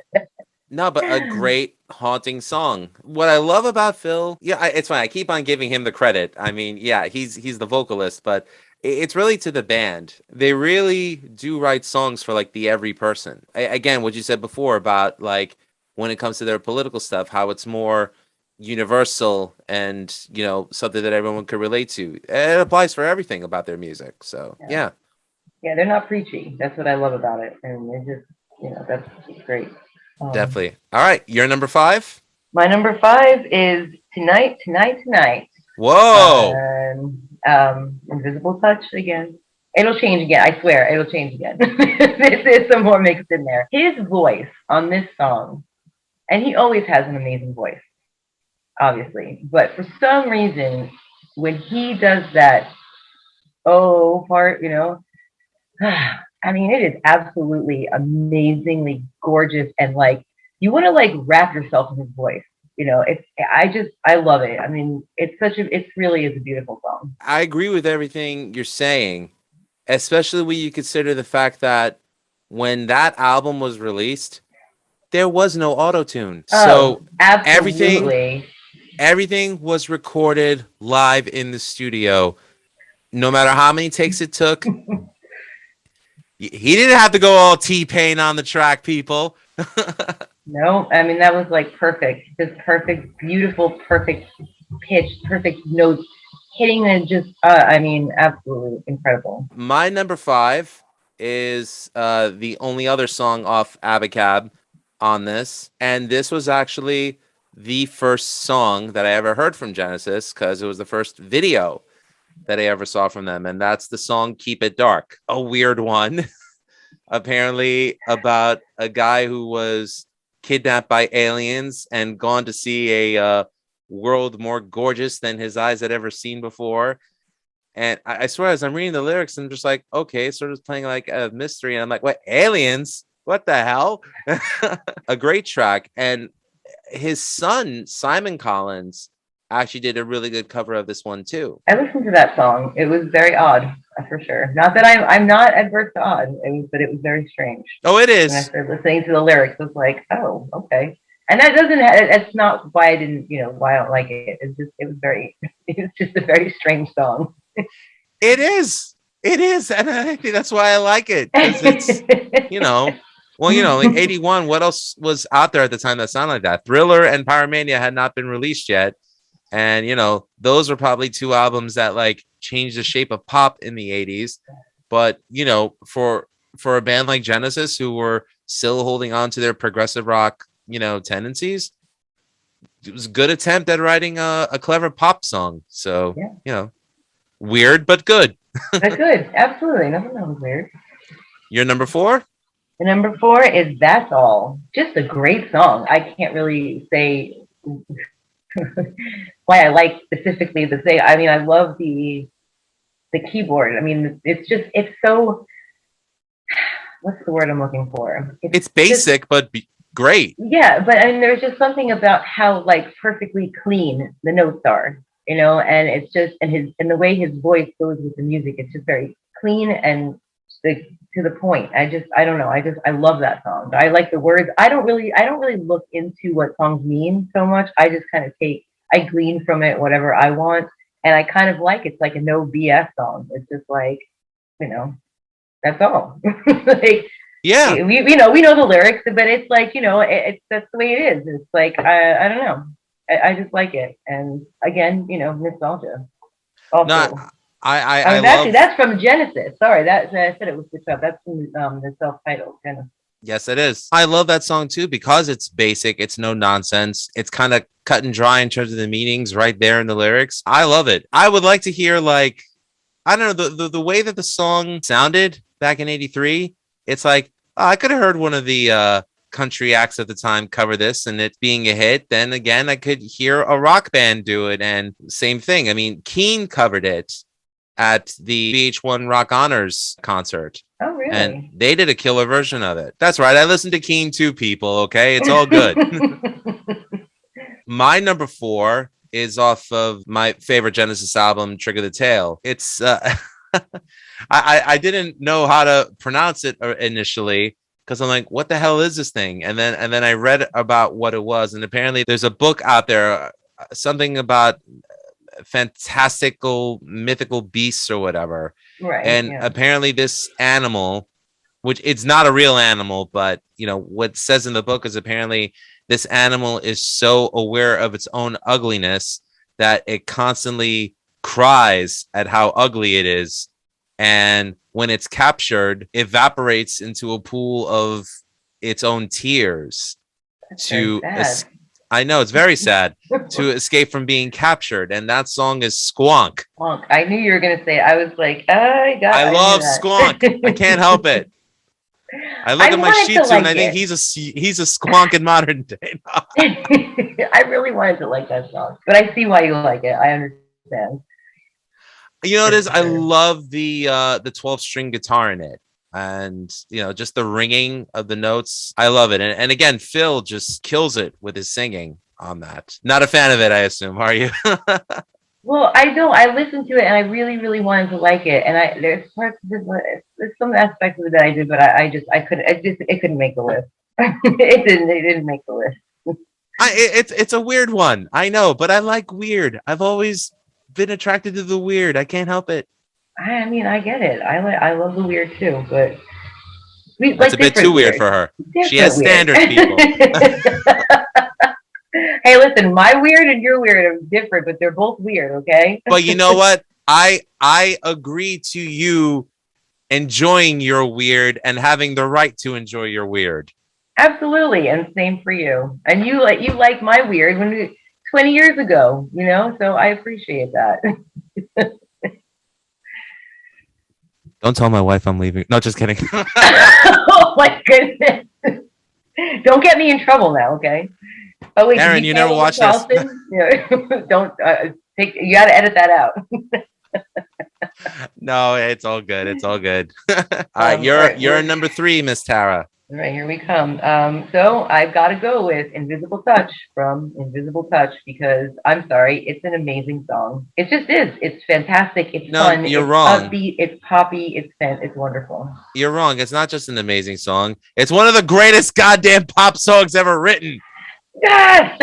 No, but a great haunting song. What I love about Phil, yeah, it's fine. I keep on giving him the credit. I mean, yeah, he's the vocalist, but it's really to the band. They really do write songs for like the every person. Again, what you said before about like when it comes to their political stuff, how it's more universal and, you know, something that everyone could relate to. It applies for everything about their music. So yeah, they're not preachy. That's what I love about it, and they just, you know, that's great. Definitely. All right, your number 5. My number 5 is Tonight. Whoa. Invisible Touch again. It'll change again. I swear, it'll change again. There's some more mixed in there. His voice on this song, and he always has an amazing voice, obviously, but for some reason, when he does that part, you know, I mean, it is absolutely amazingly gorgeous, and like you want to like wrap yourself in his voice. You know, I love it. I mean, it really is a beautiful song. I agree with everything you're saying, especially when you consider the fact that when that album was released, there was no auto-tune. So everything was recorded live in the studio. No matter how many takes it took, he didn't have to go all T-Pain on the track, people. No, I mean, that was like perfect. Just perfect, beautiful, perfect pitch, perfect notes, hitting it just, I mean, absolutely incredible. My number 5 is the only other song off Abacab on this. And this was actually the first song that I ever heard from Genesis because it was the first video that I ever saw from them. And that's the song Keep It Dark. A weird one, apparently about a guy who was kidnapped by aliens and gone to see a world more gorgeous than his eyes had ever seen before. And I swear, as I'm reading the lyrics, I'm just like, okay, sort of playing like a mystery. And I'm like, what, aliens? What the hell? A great track. And his son, Simon Collins, actually did a really good cover of this one too. I listened to that song. It was very odd, for sure. Not that I'm not adverse to odd, but it was very strange. Oh, it When I is. started listening to the lyrics, I was like, oh, okay. And that doesn't. It's not why I didn't. Why I don't like it. It's just. It was very. It was just a very strange song. It is. It is, and I think that's why I like it, because it's like 81. What else was out there at the time that sounded like that? Thriller and Pyromania had not been released yet. And, those were probably two albums that like changed the shape of pop in the 80s. But, for a band like Genesis, who were still holding on to their progressive rock, tendencies, it was a good attempt at writing a clever pop song. So, weird, but good. That's good. Absolutely. Nothing wrong with weird. Your number 4? The number 4 is That's All. Just a great song. I can't really say why I like specifically the thing. I mean, I love the keyboard. I mean, it's so, what's the word I'm looking for? It's basic, but great. Yeah, but I mean, there's just something about how like perfectly clean the notes are, and it's just, and the way his voice goes with the music, it's just very clean and to the point. I don't know. I love that song. I like the words. I don't really look into what songs mean so much. I just kind of I glean from it whatever I want. And I kind of like, it's like a no BS song. It's just like, that's all. Like, yeah, we know the lyrics, but it's like, it's that's the way it is. It's like, I don't know. I just like it. And again, nostalgia. Also. No, I actually, that's from Genesis. Sorry, I said it was switched up. That's from the self-titled Genesis. Yes, it is. I love that song too because it's basic. It's no nonsense. It's kind of cut and dry in terms of the meanings right there in the lyrics. I love it. I would like to hear I don't know, the way that the song sounded back in '83. It's like I could have heard one of the country acts at the time cover this and it being a hit. Then again, I could hear a rock band do it, and same thing. I mean, Keane covered it at the VH1 Rock Honors concert. Oh, really? And they did a killer version of it. That's right. I listened to Keane too, people. Okay. It's all good. My number 4 is off of my favorite Genesis album, Trigger the Tail. It's, I didn't know how to pronounce it initially because I'm like, what the hell is this thing? And then I read about what it was. And apparently there's a book out there, something about fantastical mythical beasts or whatever, right? And apparently this animal, which it's not a real animal, but what it says in the book is apparently this animal is so aware of its own ugliness that it constantly cries at how ugly it is, and when it's captured, evaporates into a pool of its own tears. That's to I know, it's very sad to escape from being captured. And that song is Squonk. Squonk. I knew you were going to say it. I was like, I love Squonk. I can't help it. I look at my Shih Tzu and I think he's a squonk in modern day. I really wanted to like that song, but I see why you like it. I understand. You know, it is. I love the 12-string guitar in it. And, just the ringing of the notes. I love it. And again, Phil just kills it with his singing on that. Not a fan of it, I assume. Are you? Well, I don't. I listened to it and I really, really wanted to like it. And there's some aspects of it that I did, but it couldn't make the list. It didn't make the list. It's a weird one. I know, but I like weird. I've always been attracted to the weird. I can't help it. I mean, I get it. I love the weird too, but it's a bit too weird for her. She has standards, people. Hey, listen, my weird and your weird are different, but they're both weird, okay? But you know what? I agree to you enjoying your weird and having the right to enjoy your weird. Absolutely, and same for you. And you like my weird 20 years ago, so I appreciate that. Don't tell my wife I'm leaving. No, just kidding. Oh my goodness. Don't get me in trouble now, okay? Oh wait, Aaron, you never watched this. Don't you got to edit that out. No, it's all good. It's all good. All right, you're number 3, Miss Tara. All right, here we come. So I've got to go with Invisible Touch from Invisible Touch because I'm sorry, it's an amazing song. It just is. It's fantastic. It's No, fun. you're It's wrong. upbeat. It's poppy. It's wonderful. You're wrong. It's not just an amazing song. It's one of the greatest goddamn pop songs ever written. Yes.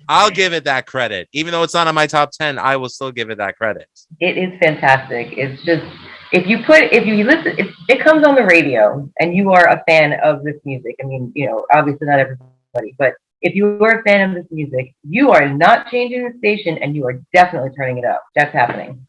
I'll give it that credit. Even though it's not on my top 10, I will still give it that credit. It is fantastic. It's just if you listen, if it comes on the radio and you are a fan of this music. I mean, obviously not everybody, but if you are a fan of this music, you are not changing the station and you are definitely turning it up. That's happening.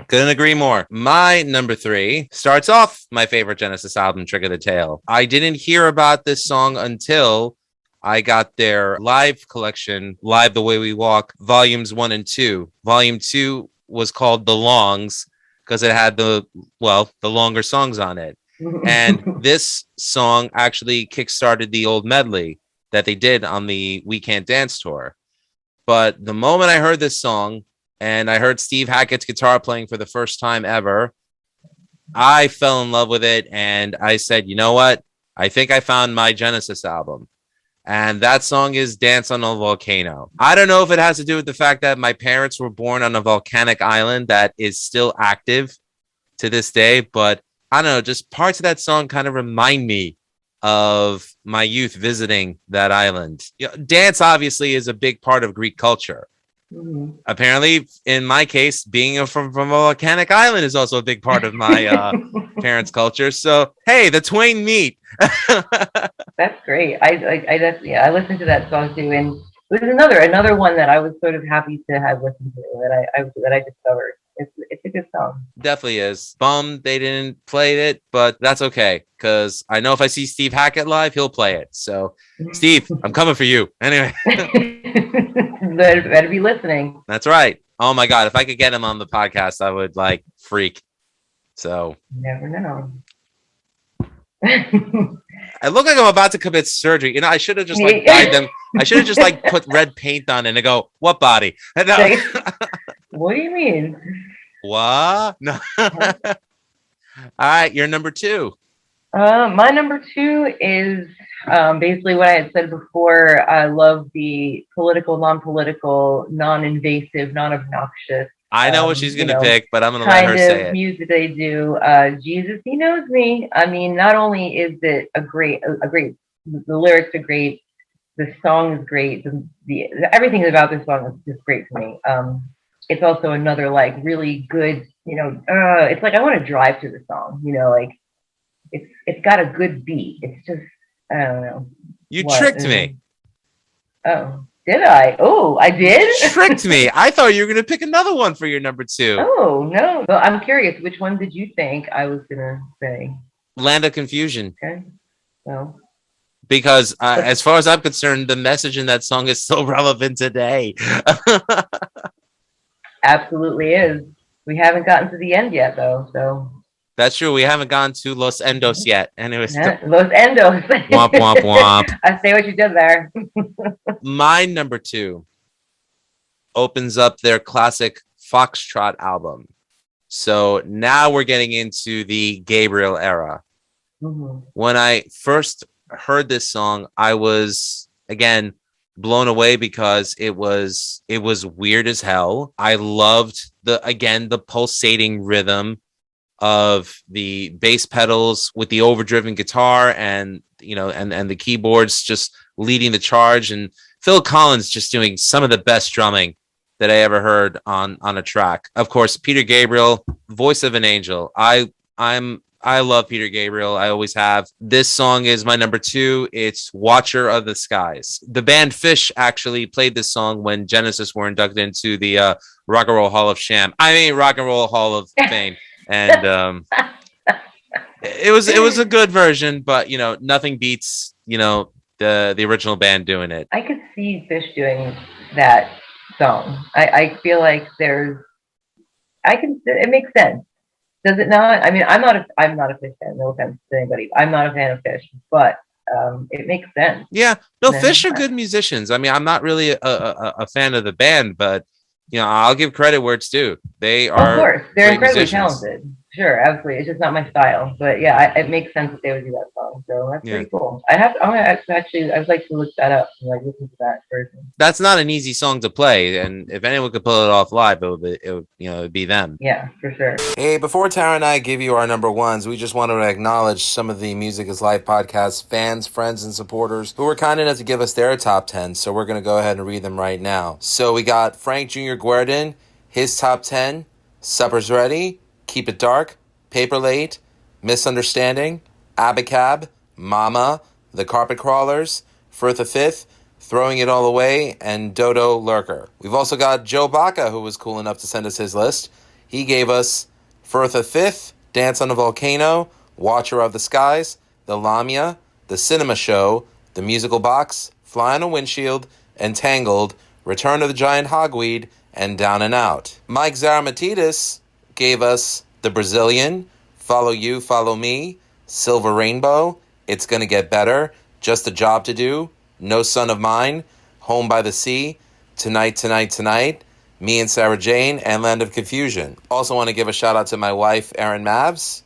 Couldn't agree more. My number 3 starts off my favorite Genesis album, Trick of the Tail. I didn't hear about this song until I got their live collection, Live the Way We Walk, volumes 1 and 2. Volume 2 was called The Longs because it had the longer songs on it. And this song actually kickstarted the old medley that they did on the We Can't Dance tour. But the moment I heard this song and I heard Steve Hackett's guitar playing for the first time ever, I fell in love with it. And I said, you know what? I think I found my Genesis album. And that song is Dance on a Volcano. I don't know if it has to do with the fact that my parents were born on a volcanic island that is still active to this day, but I don't know, just parts of that song kind of remind me of my youth visiting that island. Dance obviously is a big part of Greek culture. Mm-hmm. Apparently, in my case, being from a volcanic island is also a big part of my parents' culture. So, hey, the twain meet. That's great. I listened to that song too, and it was another one that I was sort of happy to have listened to that I discovered. It's a good song. Definitely is. Bummed they didn't play it, but that's okay because I know if I see Steve Hackett live, he'll play it. So, Steve, I'm coming for you. Anyway, better be listening. That's right. Oh my God, if I could get him on the podcast, I would freak. So you never know. I look like I'm about to commit surgery. I should have just dyed them. I should have just put red paint on it and go, what body? No. What do you mean? What? No. All right, you're number 2. My number 2 is basically what I had said before. I love the political, non-political, non-invasive, non-obnoxious. I know what she's going to pick, but I'm going to let her say it. Music they do. Jesus, He Knows Me. I mean, not only is it a great, the lyrics are great, the song is great, the everything about this song is just great to me. It's also another really good, it's like I want to drive to the song, it's got a good beat. It's just, I don't know. You tricked me. Oh, did I? Oh, I did? You tricked me. I thought you were going to pick another one for your number 2. Oh, no. Well, I'm curious. Which one did you think I was going to say? Land of Confusion. Okay. Well. Because as far as I'm concerned, the message in that song is still relevant today. Absolutely is. We haven't gotten to the end yet, though. So that's true. We haven't gone to Los Endos yet. Anyways, Los Endos. Womp womp womp. I say what you did there. My number 2 opens up their classic Foxtrot album. So now we're getting into the Gabriel era. Mm-hmm. When I first heard this song, I was again blown away because it was weird as hell. I loved the pulsating rhythm of the bass pedals with the overdriven guitar and the keyboards just leading the charge, and Phil Collins just doing some of the best drumming that I ever heard on a track. Of course, Peter Gabriel, voice of an angel. I love Peter Gabriel. I always have. This song is my number 2. It's Watcher of the Skies. The band Fish actually played this song when Genesis were inducted into the Rock and Roll Hall of Fame. And it was a good version, but nothing beats the original band doing it. I could see Fish doing that song. I feel like it makes sense. Does it not? I mean, I'm not a Fish fan. No offense to anybody. I'm not a fan of Fish, but it makes sense. Yeah, no, Fish are good musicians. I mean, I'm not really a fan of the band, but I'll give credit where it's due. They are, of course, they're incredibly talented. Sure, absolutely. It's just not my style, but yeah, it makes sense that they would do that song. So that's Yeah. pretty cool. I'm gonna actually, I'd like to look that up and like listen to that version. That's not an easy song to play, and if anyone could pull it off live, it'd be them. Yeah, for sure. Hey, before Tara and I give you our number ones, we just wanted to acknowledge some of the Music is Life podcast fans, friends, and supporters who were kind enough to give us their top 10. So we're going to go ahead and read them right now. So we got Frank Jr. Guerdon, his top 10, Supper's Ready, Keep It Dark, Paper Late, Misunderstanding, Abacab, Mama, The Carpet Crawlers, Firth of Fifth, Throwing It All Away, and Dodo Lurker. We've also got Joe Baca, who was cool enough to send us his list. He gave us Firth of Fifth, Dance on a Volcano, Watcher of the Skies, The Lamia, The Cinema Show, The Musical Box, Fly on a Windshield, Entangled, Return of the Giant Hogweed, and Down and Out. Mike Zaramatidis gave us The Brazilian, Follow You, Follow Me, Silver Rainbow, It's Gonna Get Better, Just a Job to Do, No Son of Mine, Home by the Sea, Tonight, Tonight, Tonight, Me and Sarah Jane, and Land of Confusion. Also want to give a shout out to my wife, Erin Mavs.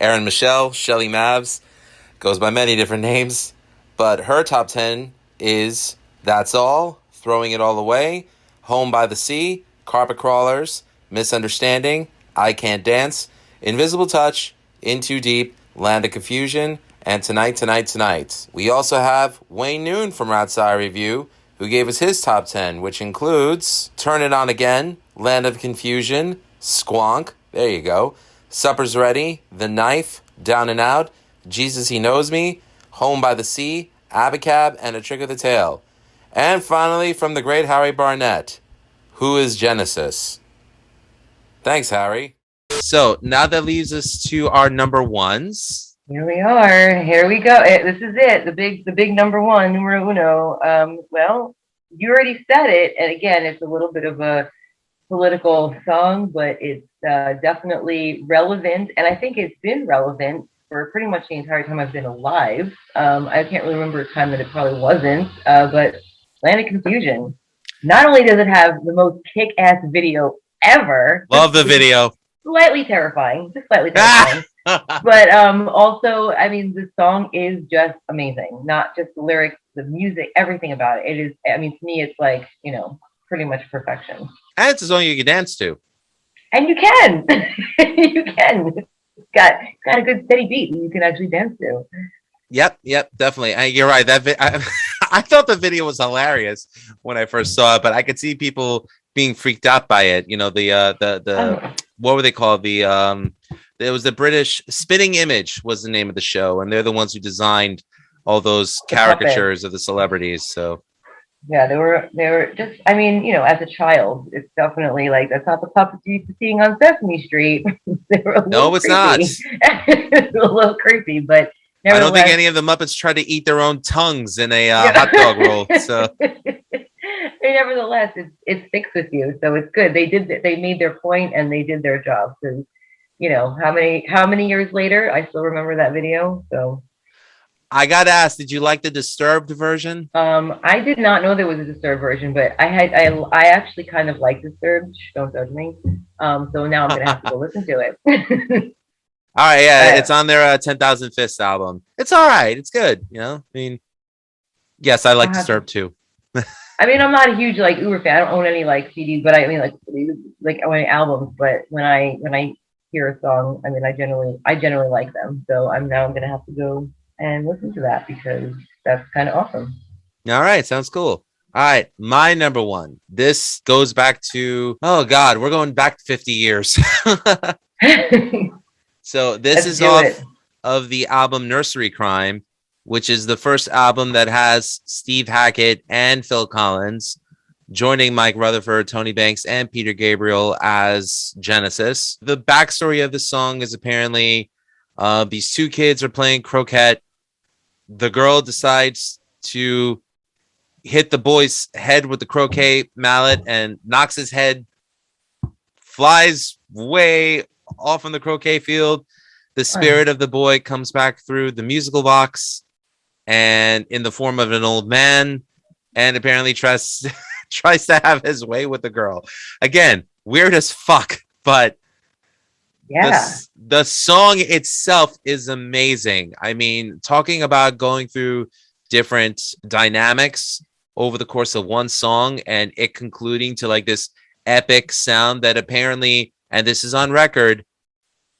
Erin Michelle, Shelly Mavs, goes by many different names. But her top 10 is That's All, Throwing It All Away, Home by the Sea, Carpet Crawlers, Misunderstanding, I Can't Dance, Invisible Touch, In Too Deep, Land of Confusion, and Tonight, Tonight, Tonight. We also have Wayne Noon from Outside Review, who gave us his top 10, which includes Turn It On Again, Land of Confusion, Squonk, there you go, Supper's Ready, The Knife, Down and Out, Jesus He Knows Me, Home by the Sea, Abacab, and A Trick of the Tail. And finally, from the great Harry Barnett, Who is Genesis? Thanks, Harry. So now that leaves us to our number ones. Here we are. Here we go. This is it. The big number one, numero uno. Well, you already said it, and again, it's a little bit of a political song, but it's definitely relevant, and I think it's been relevant for pretty much the entire time I've been alive. I can't really remember a time that it probably wasn't, but Land of Confusion. Not only does it have the most kick-ass video ever. Love the video. Slightly terrifying. Just slightly terrifying. But also, I mean, the song is just amazing. Not just the lyrics, the music, everything about it. It is, I mean, to me, it's like, pretty much perfection. And it's a song you can dance to. And you can. You can. It's got a good steady beat and you can actually dance to. Yep, definitely. You're right. I thought the video was hilarious when I first saw it, but I could see people being freaked out by it. What were they called? It was the British Spitting Image was the name of the show, and they're the ones who designed all those caricatures of the celebrities. So yeah, they were just, I mean, as a child, it's definitely like, that's not the puppets you used to seeing on Sesame Street. They were no, it's not. It's a little creepy, but I don't think any of the Muppets try to eat their own tongues in a hot dog roll. So nevertheless, it sticks with you, so it's good. They made their point and they did their job. So how many years later, I still remember that video. So I got asked, did you like the Disturbed version? I did not know there was a Disturbed version, but I actually kind of like Disturbed. Don't judge me. So now I'm gonna have to go listen to it. All right, yeah, it's on their 10,000 Fists album. It's all right. It's good. I mean, yes, I like Disturbed too. I mean, I'm not a huge Uber fan. I don't own any CDs, but I mean I own albums. But when I hear a song, I mean, I generally like them. So I'm gonna have to go and listen to that because that's kind of awesome. All right, sounds cool. All right, my number one. This goes back to, oh God, we're going back 50 years. So this is off of the album Nursery Crime, which is the first album that has Steve Hackett and Phil Collins joining Mike Rutherford, Tony Banks, and Peter Gabriel as Genesis. The backstory of the song is apparently these two kids are playing croquet. The girl decides to hit the boy's head with the croquet mallet and knocks his head, flies way off on the croquet field. The spirit of the boy comes back through the musical box and in the form of an old man, and apparently tries to have his way with the girl. Again, weird as fuck, but Yeah. The song itself is amazing. I mean, talking about going through different dynamics over the course of one song and it concluding to like this epic sound that apparently, and this is on record,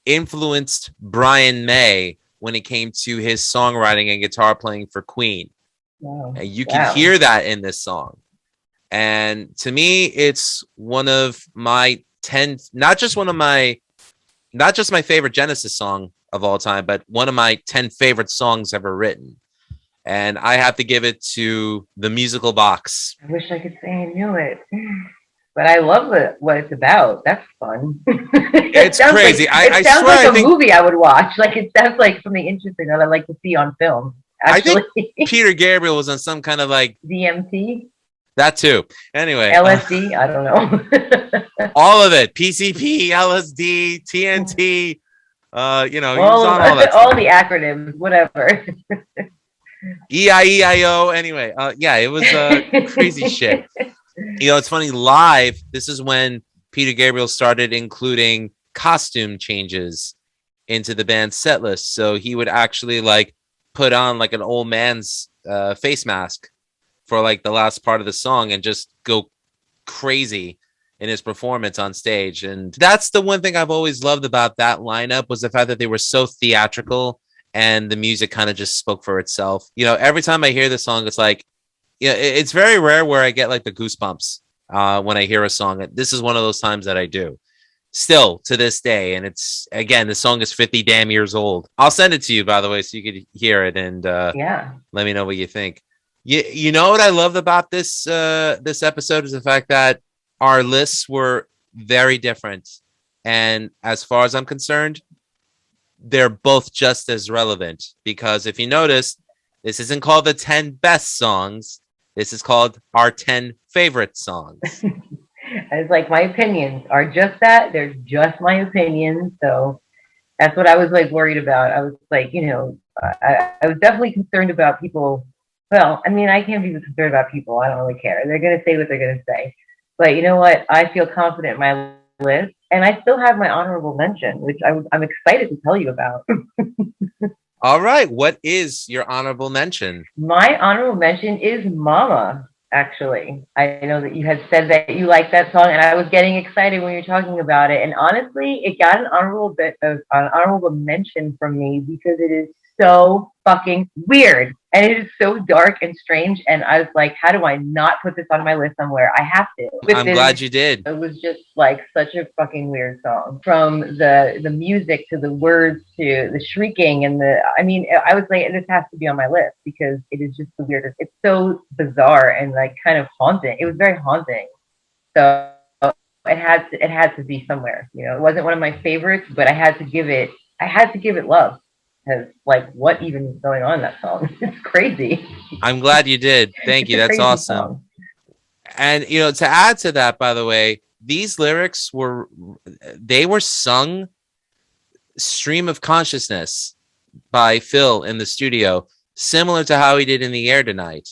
influenced Brian May when it came to his songwriting and guitar playing for Queen. Wow. And you can hear that in this song. And to me, it's one of my 10, not just my favorite Genesis song of all time, but one of my 10 favorite songs ever written. And I have to give it to The Musical Box. I wish I could say I knew it. But I love what it's about. That's fun. It's crazy. It sounds like a movie I would watch. Like it sounds like something interesting that I'd like to see on film. Actually. I think Peter Gabriel was on some kind of like DMT. That too. Anyway, LSD. I don't know. All of it. PCP, LSD, TNT. He was on all that. All the acronyms. Whatever. EIEIO. Anyway, it was crazy shit. It's funny, live, this is when Peter Gabriel started including costume changes into the band's set list. So he would actually like put on like an old man's face mask for like the last part of the song and just go crazy in his performance on stage. And that's the one thing I've always loved about that lineup was the fact that they were so theatrical and the music kind of just spoke for itself. Every time I hear the song, it's like, it's very rare where I get like the goosebumps when I hear a song. This is one of those times that I do still to this day. And it's, again, the song is 50 damn years old. I'll send it to you, by the way, so you could hear it and let me know what you think. You know what I love about this episode is the fact that our lists were very different. And as far as I'm concerned, they're both just as relevant because if you notice, this isn't called the 10 best songs. This is called our 10 favorite songs. It's like my opinions are just that. They're just my opinions. So that's what I was like worried about. I was like, I was definitely concerned about people. Well, I mean, I can't be concerned about people. I don't really care. They're going to say what they're going to say. But you know what? I feel confident in my list. And I still have my honorable mention, which I'm excited to tell you about. All right. What is your honorable mention? My honorable mention is Mama, actually. I know that you had said that you liked that song, and I was getting excited when you were talking about it. And honestly, it got an honorable mention from me because it is so fucking weird. And it is so dark and strange. And I was like, how do I not put this on my list somewhere? I have to. I'm glad you did. It was just like such a fucking weird song. From the music to the words to the shrieking and I was like, this has to be on my list because it is just the weirdest. It's so bizarre and like kind of haunting. It was very haunting. So it had to be somewhere. It wasn't one of my favorites, but I had to give it love. Because like what even is going on in that song? It's crazy. I'm glad you did. Thank you. That's awesome. Song. And to add to that, by the way, these lyrics were sung stream of consciousness by Phil in the studio, similar to how he did in the air tonight.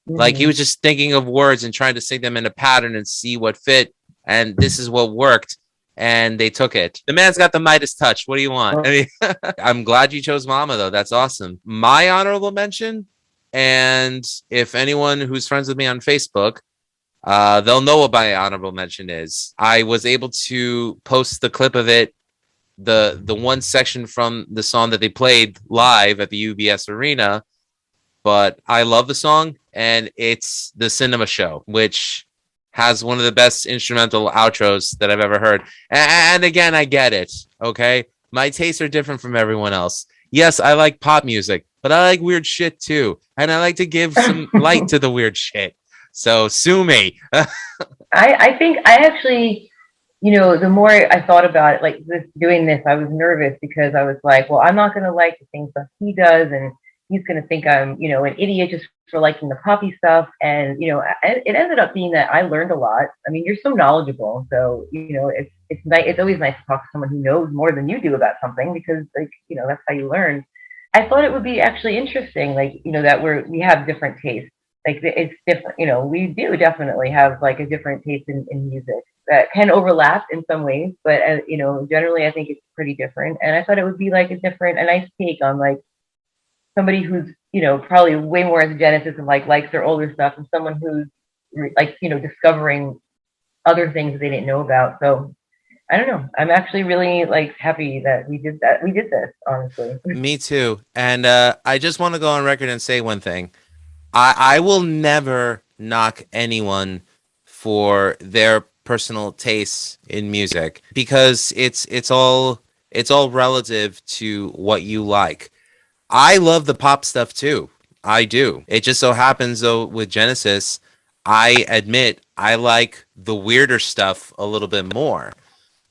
Mm-hmm. Like he was just thinking of words and trying to sing them in a pattern and see what fit. And this is what worked. And they took it. The man's got the Midas touch. What do you want? I mean, I'm glad you chose Mama, though. That's awesome. My honorable mention, and if anyone who's friends with me on Facebook, they'll know what my honorable mention is. I was able to post the clip of it, the one section from the song that they played live at the UBS Arena. But I love the song, and it's The Cinema Show, which has one of the best instrumental outros that I've ever heard. And again, I get it, okay? My tastes are different from everyone else. Yes, I like pop music, but I like weird shit too. And I like to give some light to the weird shit. So sue me. I think I actually, the more I thought about it, like doing this, I was nervous because I was like, well, I'm not going to like the things that he does. And he's going to think I'm, an idiot just for liking the poppy stuff. And, it ended up being that I learned a lot. I mean, you're so knowledgeable. So, it's nice. It's always nice to talk to someone who knows more than you do about something because that's how you learn. I thought it would be actually interesting, that we have different tastes. Like it's different, we do definitely have like a different taste in music. that can overlap in some ways, but generally I think it's pretty different. And I thought it would be like a nice take on like somebody who's probably way more into Genesis and like likes their older stuff, and someone who's like discovering other things they didn't know about. So I don't know. I'm actually really like happy that we did that. We did this, honestly. Me too. And I just want to go on record and say one thing. I will never knock anyone for their personal tastes in music, because it's all relative to what you like. I love the pop stuff too. I do. It just so happens though with Genesis, I admit I like the weirder stuff a little bit more.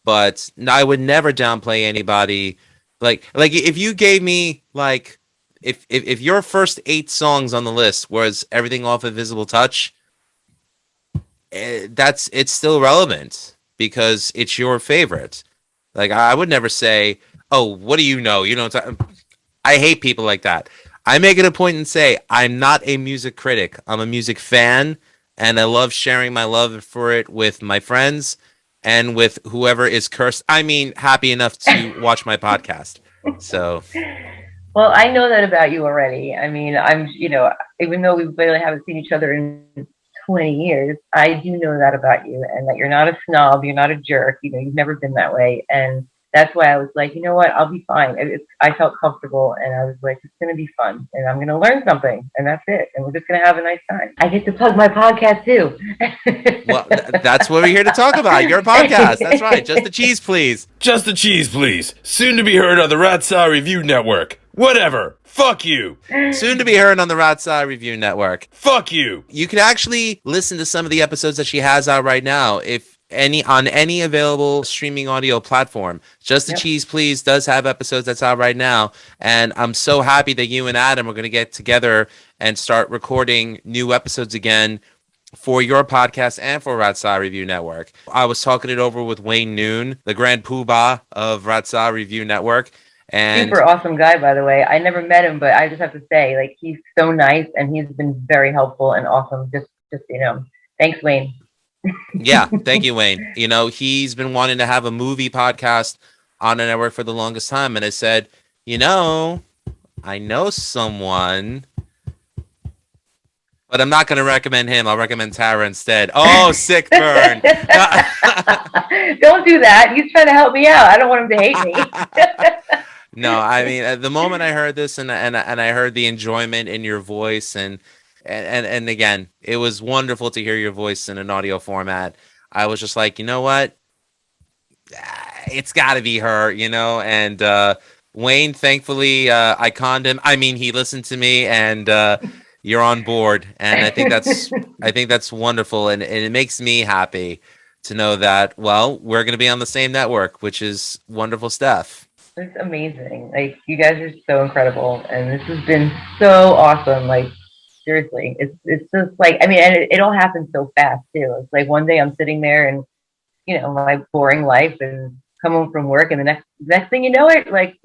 But I would never downplay anybody. Like if you gave me like if your first 8 songs on the list was everything off of Visible Touch, it's still relevant because it's your favorite. Like I would never say, "Oh, what do you know?" I hate people like that. I make it a point and say I'm not a music critic. I'm a music fan, and I love sharing my love for it with my friends and with whoever is happy enough to watch my podcast. So, well, I know that about you already. I mean, even though we barely haven't seen each other in 20 years, I do know that about you, and that you're not a snob, you're not a jerk. You've never been that way, and that's why I was like, you know what, I'll be fine. I felt comfortable, and I was like, it's going to be fun, and I'm going to learn something, and that's it. And we're just going to have a nice time. I get to plug my podcast too. Well, that's what we're here to talk about. Your podcast. That's right. Just the cheese, please. Just the cheese, please. Soon to be heard on the Ratsai Review Network. Whatever. Fuck you. Soon to be heard on the Ratsai Review Network. Fuck you. You can actually listen to some of the episodes that she has out right now on any available streaming audio platform. Just the Cheese Please does have episodes that's out right now, and I'm so happy that you and Adam are going to get together and start recording new episodes again for your podcast and for Ratsai Review Network. I was talking it over with Wayne Noon, the grand poobah of Ratsai Review Network. And super awesome guy, by the way. I never met him, but I just have to say, like, he's so nice, and he's been very helpful and awesome. Just thanks, Wayne. Yeah, thank you, Wayne. He's been wanting to have a movie podcast on the network for the longest time, and I said, I know someone, but I'm not going to recommend him. I'll recommend Tara instead. Oh, sick burn. Don't do that. He's trying to help me out. I don't want him to hate me. No, I mean, the moment I heard this and I heard the enjoyment in your voice and again, it was wonderful to hear your voice in an audio format. I was just like, you know what? It's got to be her, and Wayne, thankfully, I conned him. I mean, he listened to me, and you're on board, and I think that's wonderful, and it makes me happy to know that, well, we're going to be on the same network, which is wonderful stuff. It's amazing. Like, you guys are so incredible, and this has been so awesome. Like, seriously, it's just like, I mean, and it all happens so fast too. It's like one day I'm sitting there and my boring life, and come home from work, and the next thing you know, it like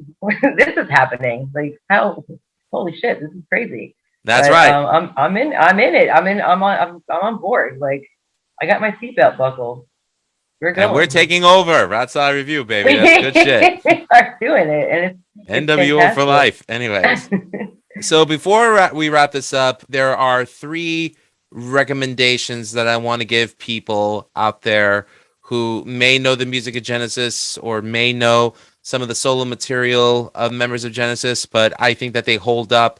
this is happening. Like, how? Holy shit, this is crazy. That's right. I'm in it. I'm on board. Like, I got my seatbelt buckled. We're going. And we're taking over. Ratsai Review, baby. That's good shit. We are doing it, and it's NWO fantastic. for life. Anyways. So before we wrap this up, there are 3 recommendations that I want to give people out there who may know the music of Genesis or may know some of the solo material of members of Genesis, but I think that they hold up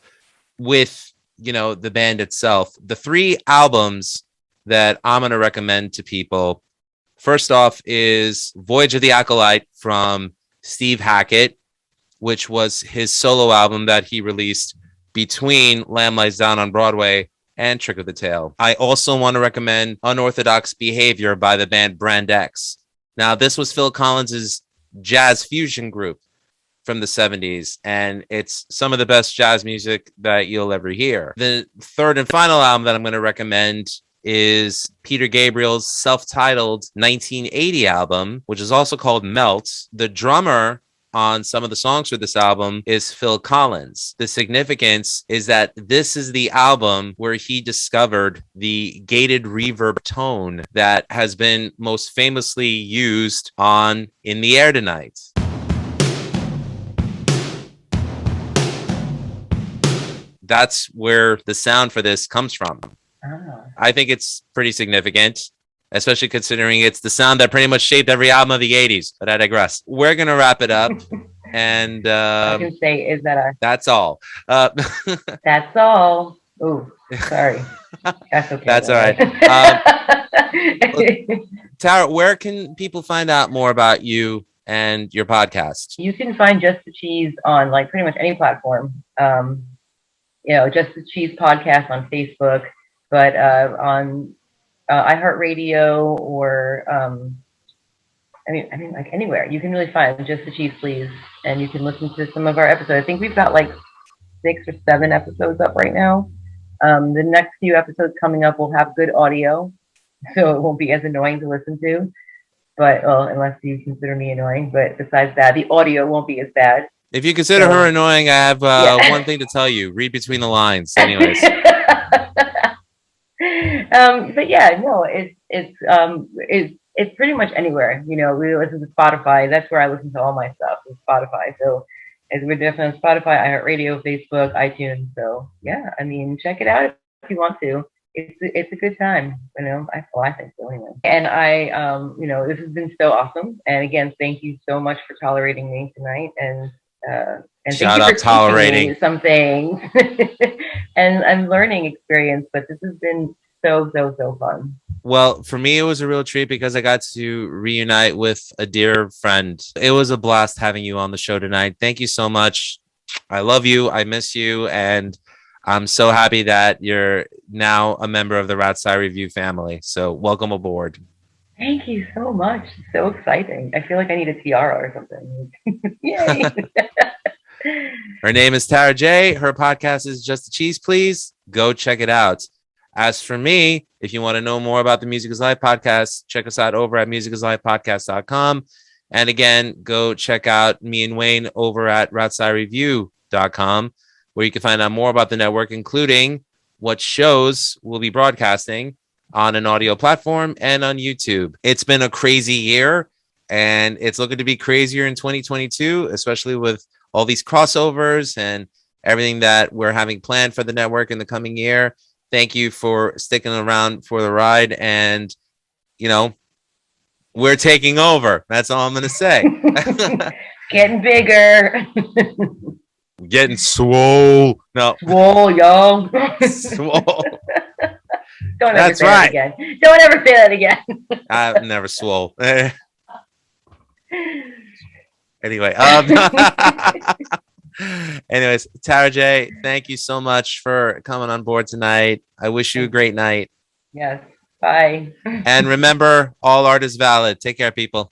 with, the band itself. The 3 albums that I'm going to recommend to people, first off, is Voyage of the Acolyte from Steve Hackett, which was his solo album that he released between Lamb Lies Down on Broadway and Trick of the Tail. I also want to recommend Unorthodox Behavior by the band Brand X. Now, this was Phil Collins's jazz fusion group from the 70s, and it's some of the best jazz music that you'll ever hear. The third and final album that I'm going to recommend is Peter Gabriel's self-titled 1980 album, which is also called Melt. The drummer on some of the songs for this album is Phil Collins. The significance is that this is the album where he discovered the gated reverb tone that has been most famously used on In the Air Tonight. That's where the sound for this comes from. Oh. I think it's pretty significant, especially considering it's the sound that pretty much shaped every album of the 80s. But I digress. We're going to wrap it up. And I can say, is that that's all. That's all. Oh, sorry. That's okay. That's all right. Tara, where can people find out more about you and your podcast? You can find Just the Cheese on like pretty much any platform. Just the Cheese podcast on Facebook, but on iHeartRadio or like anywhere you can really find Just the Cheese, please, and you can listen to some of our episodes. I think we've got like 6 or 7 episodes up right now. The next few episodes coming up will have good audio, so it won't be as annoying to listen to. But unless you consider me annoying, but besides that, the audio won't be as bad. If you consider her annoying, I have one thing to tell you. Read between the lines. Anyways. But yeah, no, it's pretty much anywhere. We listen to Spotify. That's where I listen to all my stuff, is Spotify. So we're definitely on Spotify, iHeartRadio, Facebook, iTunes. So yeah, check it out if you want to. It's a good time, I think so anyway. And this has been so awesome. And again, thank you so much for tolerating me tonight. And shout out tolerating some things and learning experience. But this has been so fun. Well, for me, it was a real treat because I got to reunite with a dear friend. It was a blast having you on the show tonight. Thank you so much. I love you. I miss you. And I'm so happy that you're now a member of the Rat's Eye Review family. So welcome aboard. Thank you so much. It's so exciting. I feel like I need a tiara or something. Yay. Her name is Tara J. Her podcast is Just the Cheese, Please. Go check it out. As for me, if you want to know more about the Music is Life podcast, check us out over at musicislifepodcast.com. And again, go check out me and Wayne over at ratseyereview.com, where you can find out more about the network, including what shows we'll be broadcasting on an audio platform and on YouTube. It's been a crazy year, and it's looking to be crazier in 2022, especially with all these crossovers and everything that we're having planned for the network in the coming year. Thank you for sticking around for the ride. And, we're taking over. That's all I'm going to say. Getting bigger. Getting swole. No. Swole, yo. Swole. Don't ever say that again. Don't ever say that again. I've never swole. Anyway. Anyways, Tara J, thank you so much for coming on board tonight. I wish you a great night. Yes. Bye. And remember, all art is valid. Take care, people.